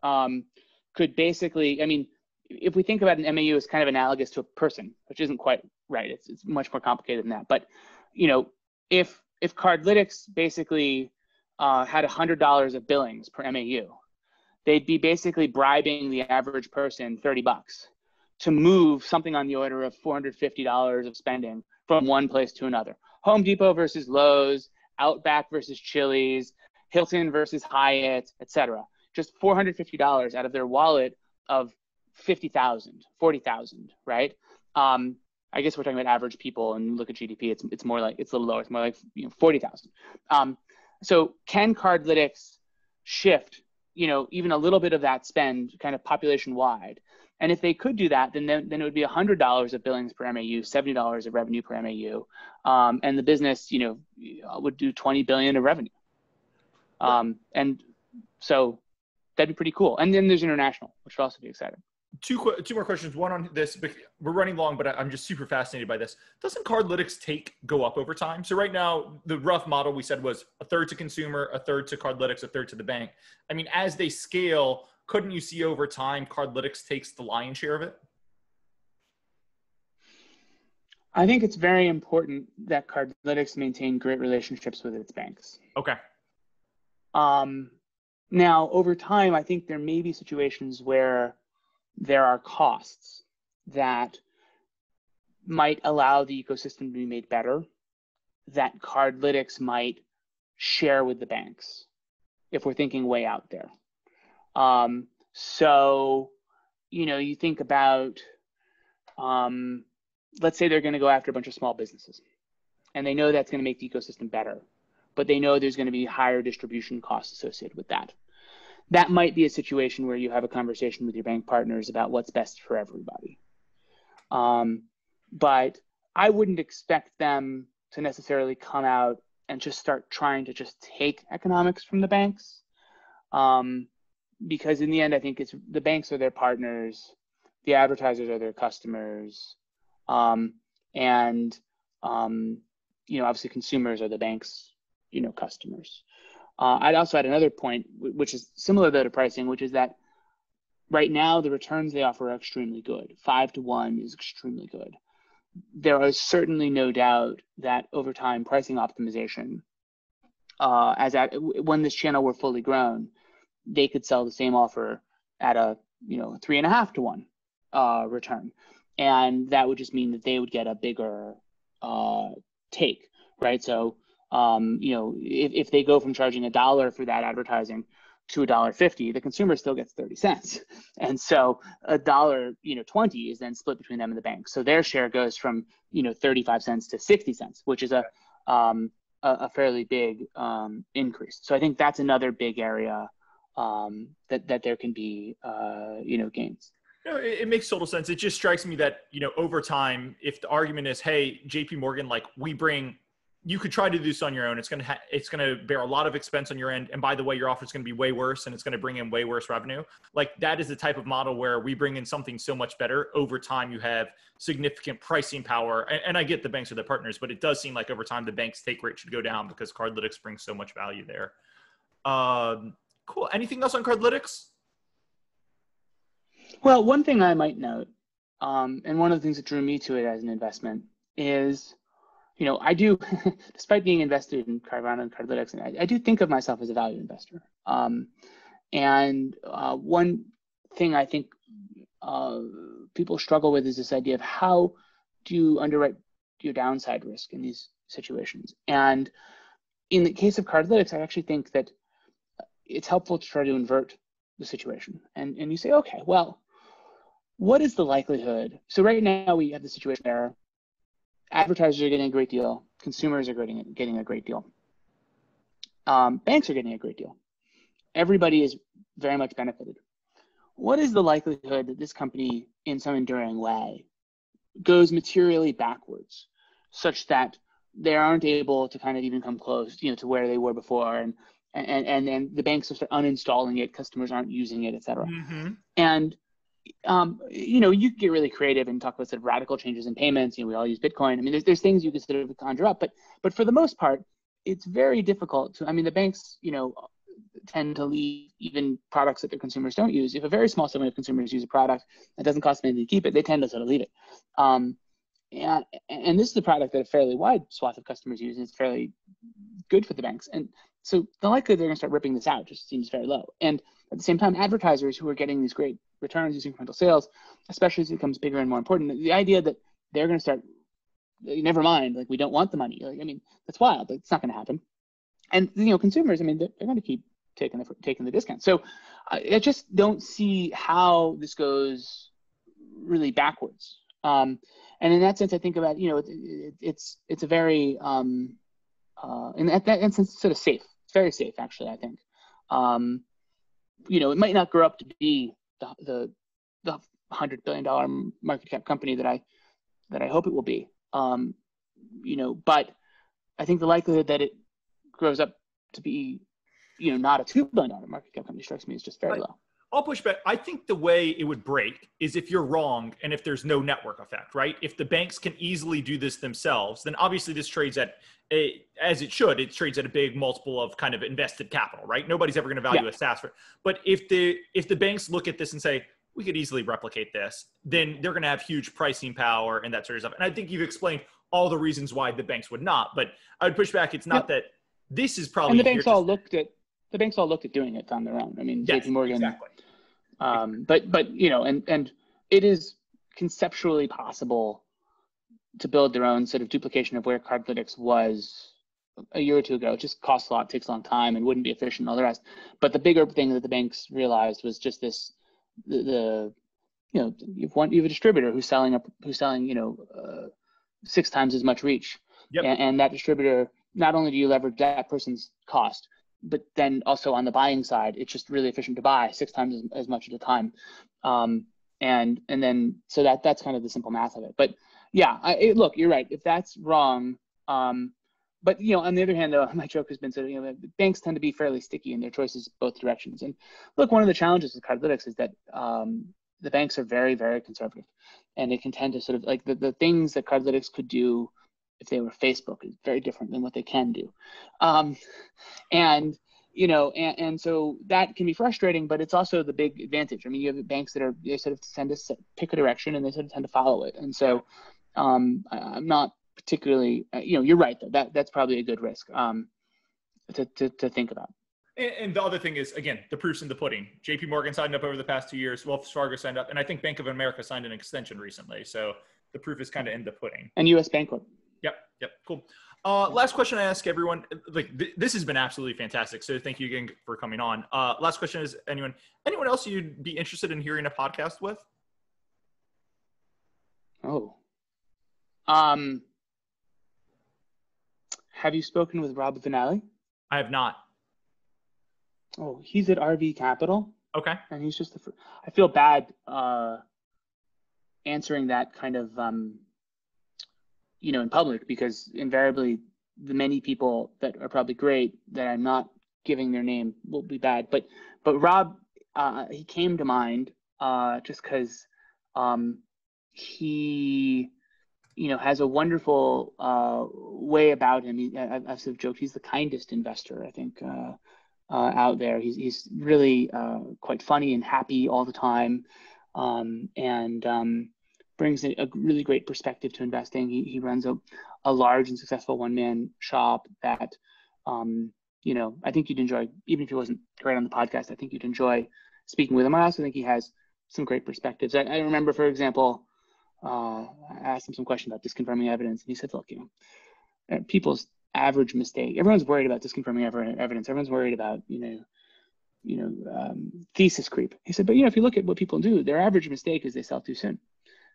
could basically, I mean, if we think about an MAU as kind of analogous to a person, which isn't quite right, it's much more complicated than that. But, you know, if Cardlytics basically had $100 of billings per MAU, they'd be basically bribing the average person $30 to move something on the order of $450 of spending from one place to another. Home Depot versus Lowe's, Outback versus Chili's, Hilton versus Hyatt, etc. Just $450 out of their wallet of 50,000, 40,000, right? I guess we're talking about average people, and look at GDP. It's more like, it's a little lower. It's more like, you know, 40,000. So can Cardlytics shift, you know, even a little bit of that spend kind of population wide? And if they could do that, then it would be $100 of billings per MAU, $70 of revenue per MAU, and the business, you know, would do 20 billion of revenue. And so that'd be pretty cool. And then there's international, which would also be exciting. Two more questions. One on this, we're running long, but I'm just super fascinated by this. Doesn't Cardlytics go up over time? So right now, the rough model we said was a third to consumer, a third to Cardlytics, a third to the bank. I mean, as they scale, couldn't you see over time Cardlytics takes the lion's share of it? I think it's very important that Cardlytics maintain great relationships with its banks. Okay. Now, over time, I think there may be situations where there are costs that might allow the ecosystem to be made better, that Cardlytics might share with the banks, if we're thinking way out there. So, you know, you think about, let's say they're going to go after a bunch of small businesses, and they know that's going to make the ecosystem better, but they know there's going to be higher distribution costs associated with that. That might be a situation where you have a conversation with your bank partners about what's best for everybody. But I wouldn't expect them to necessarily come out and just start trying to just take economics from the banks. Because in the end, I think the banks are their partners, the advertisers are their customers. And, obviously consumers are the bank's, customers. I'd also add another point, which is similar to pricing, which is that right now the returns they offer are extremely good. 5-to-1 is extremely good. There is certainly no doubt that over time pricing optimization, when this channel were fully grown, they could sell the same offer at a 3.5-to-1 return, and that would just mean that they would get a bigger take, right? So if they go from charging $1 for that advertising to $1.50, the consumer still gets 30 cents. And so $1.20 is then split between them and the bank. So their share goes from 35 cents to 60 cents, which is a fairly big increase. So I think that's another big area that there can be gains. It makes total sense. It just strikes me that, over time, if the argument is, hey, JP Morgan, you could try to do this on your own. It's going to bear a lot of expense on your end. And by the way, your offer is going to be way worse and it's going to bring in way worse revenue. That is the type of model where we bring in something so much better. Over time, you have significant pricing power. And I get the banks are the partners, but it does seem like over time, the bank's take rate should go down because Cardlytics brings so much value there. Cool. Anything else on Cardlytics? Well, one thing I might note, and one of the things that drew me to it as an investment is, I do, despite being invested in Carvana and Cardlytics, and I do think of myself as a value investor. And one thing I think people struggle with is this idea of how do you underwrite your downside risk in these situations. And in the case of Cardlytics, I actually think that it's helpful to try to invert the situation. And you say, okay, well, what is the likelihood? So right now we have the situation where advertisers are getting a great deal, consumers are getting a great deal, banks are getting a great deal. Everybody is very much benefited. What is the likelihood that this company, in some enduring way, goes materially backwards, such that they aren't able to kind of even come close, to where they were before, and then the banks will start uninstalling it, customers aren't using it, et cetera. Mm-hmm. And you get really creative and talk about sort of radical changes in payments. We all use Bitcoin. I mean, there's things you can sort of conjure up, but for the most part, it's very difficult to. I mean, the banks, tend to leave even products that their consumers don't use. If a very small segment of consumers use a product that doesn't cost them anything to keep it, they tend to sort of leave it. And this is a product that a fairly wide swath of customers use, and it's fairly good for the banks. And so the likelihood they're going to start ripping this out just seems very low. And at the same time, advertisers who are getting these great returns, these incremental sales, especially as it becomes bigger and more important, the idea that they're going to start, never mind, we don't want the money. That's wild. It's not going to happen. And consumers, they're going to keep taking the discount. So I just don't see how this goes really backwards. And in that sense, I think about, it's a very, in that sense, sort of safe. It's very safe, actually, I think. It might not grow up to be the $100 billion market cap company that I hope it will be. But I think the likelihood that it grows up to be, not a $2 billion market cap company strikes me as just very low. I'll push back. I think the way it would break is if you're wrong and if there's no network effect, right? If the banks can easily do this themselves, then obviously this trades at as it should. It trades at a big multiple of kind of invested capital, right? Nobody's ever going to value a SaaS. But if the banks look at this and say, we could easily replicate this, then they're going to have huge pricing power and that sort of stuff. And I think you've explained all the reasons why the banks would not. But I would push back. It's not that this is probably. And the banks all looked at doing it on their own. I mean, yes, JP Morgan. Exactly. But and it is conceptually possible to build their own sort of duplication of where Cardlytics was a year or two ago. It just costs a lot, takes a long time, and wouldn't be efficient and all the rest. But the bigger thing that the banks realized was just this: you have a distributor who's selling 6 times as much reach, and that distributor, not only do you leverage that person's cost, but then also on the buying side, it's just really efficient to buy 6 times as much at a time. And then, so that's kind of the simple math of it. But yeah, look, you're right. If that's wrong, but on the other hand, though, my joke has been sort of, banks tend to be fairly sticky in their choices both directions. And look, one of the challenges with Cardlytics is that the banks are very, very conservative, and they can tend to sort of like the things that Cardlytics could do if they were Facebook is very different than what they can do. And so that can be frustrating, but it's also the big advantage. I mean, you have banks that they sort of tend to pick a direction and they sort of tend to follow it. And so I'm not particularly, you're right though. That's probably a good risk to think about. And the other thing is, again, the proof's in the pudding. JP Morgan signed up over the past 2 years. Wells Fargo signed up. And I think Bank of America signed an extension recently. So the proof is kind of in the pudding. And US Bancorp. Yep. Cool. Last question I ask everyone, this has been absolutely fantastic. So thank you again for coming on. Last question is anyone else you'd be interested in hearing a podcast with? Oh. Have you spoken with Rob Vinali? I have not. Oh, he's at RV Capital. Okay. And he's just I feel bad answering that kind of in public, because invariably the many people that are probably great that I'm not giving their name will be bad. But Rob, he came to mind just because he has a wonderful way about him. I've sort of joked he's the kindest investor, I think, out there. He's really quite funny and happy all the time, and brings a really great perspective to investing. He runs a large and successful one-man shop that, I think you'd enjoy, even if he wasn't great on the podcast. I think you'd enjoy speaking with him. I also think he has some great perspectives. I remember, for example, I asked him some question about disconfirming evidence, and he said, look, people's average mistake, everyone's worried about disconfirming evidence. Everyone's worried about, thesis creep. He said, but if you look at what people do, their average mistake is they sell too soon.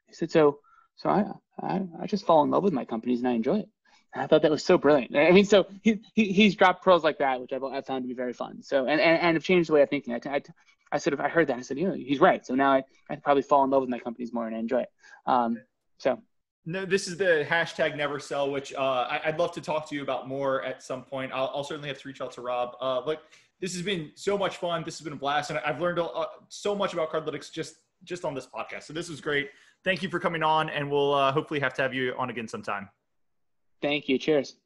He said, so I just fall in love with my companies and I enjoy it. And I thought that was so brilliant. I mean, so he's dropped pearls like that, which I've found to be very fun. So, and have changed the way I'm thinking. I heard that. I said, he's right. So now I probably fall in love with my companies more and I enjoy it. No, this is the hashtag never sell, which I'd love to talk to you about more at some point. I'll certainly have to reach out to Rob. This has been so much fun. This has been a blast. And I've learned so much about Cardlytics just on this podcast. So this was great. Thank you for coming on, and we'll hopefully have to have you on again sometime. Thank you. Cheers.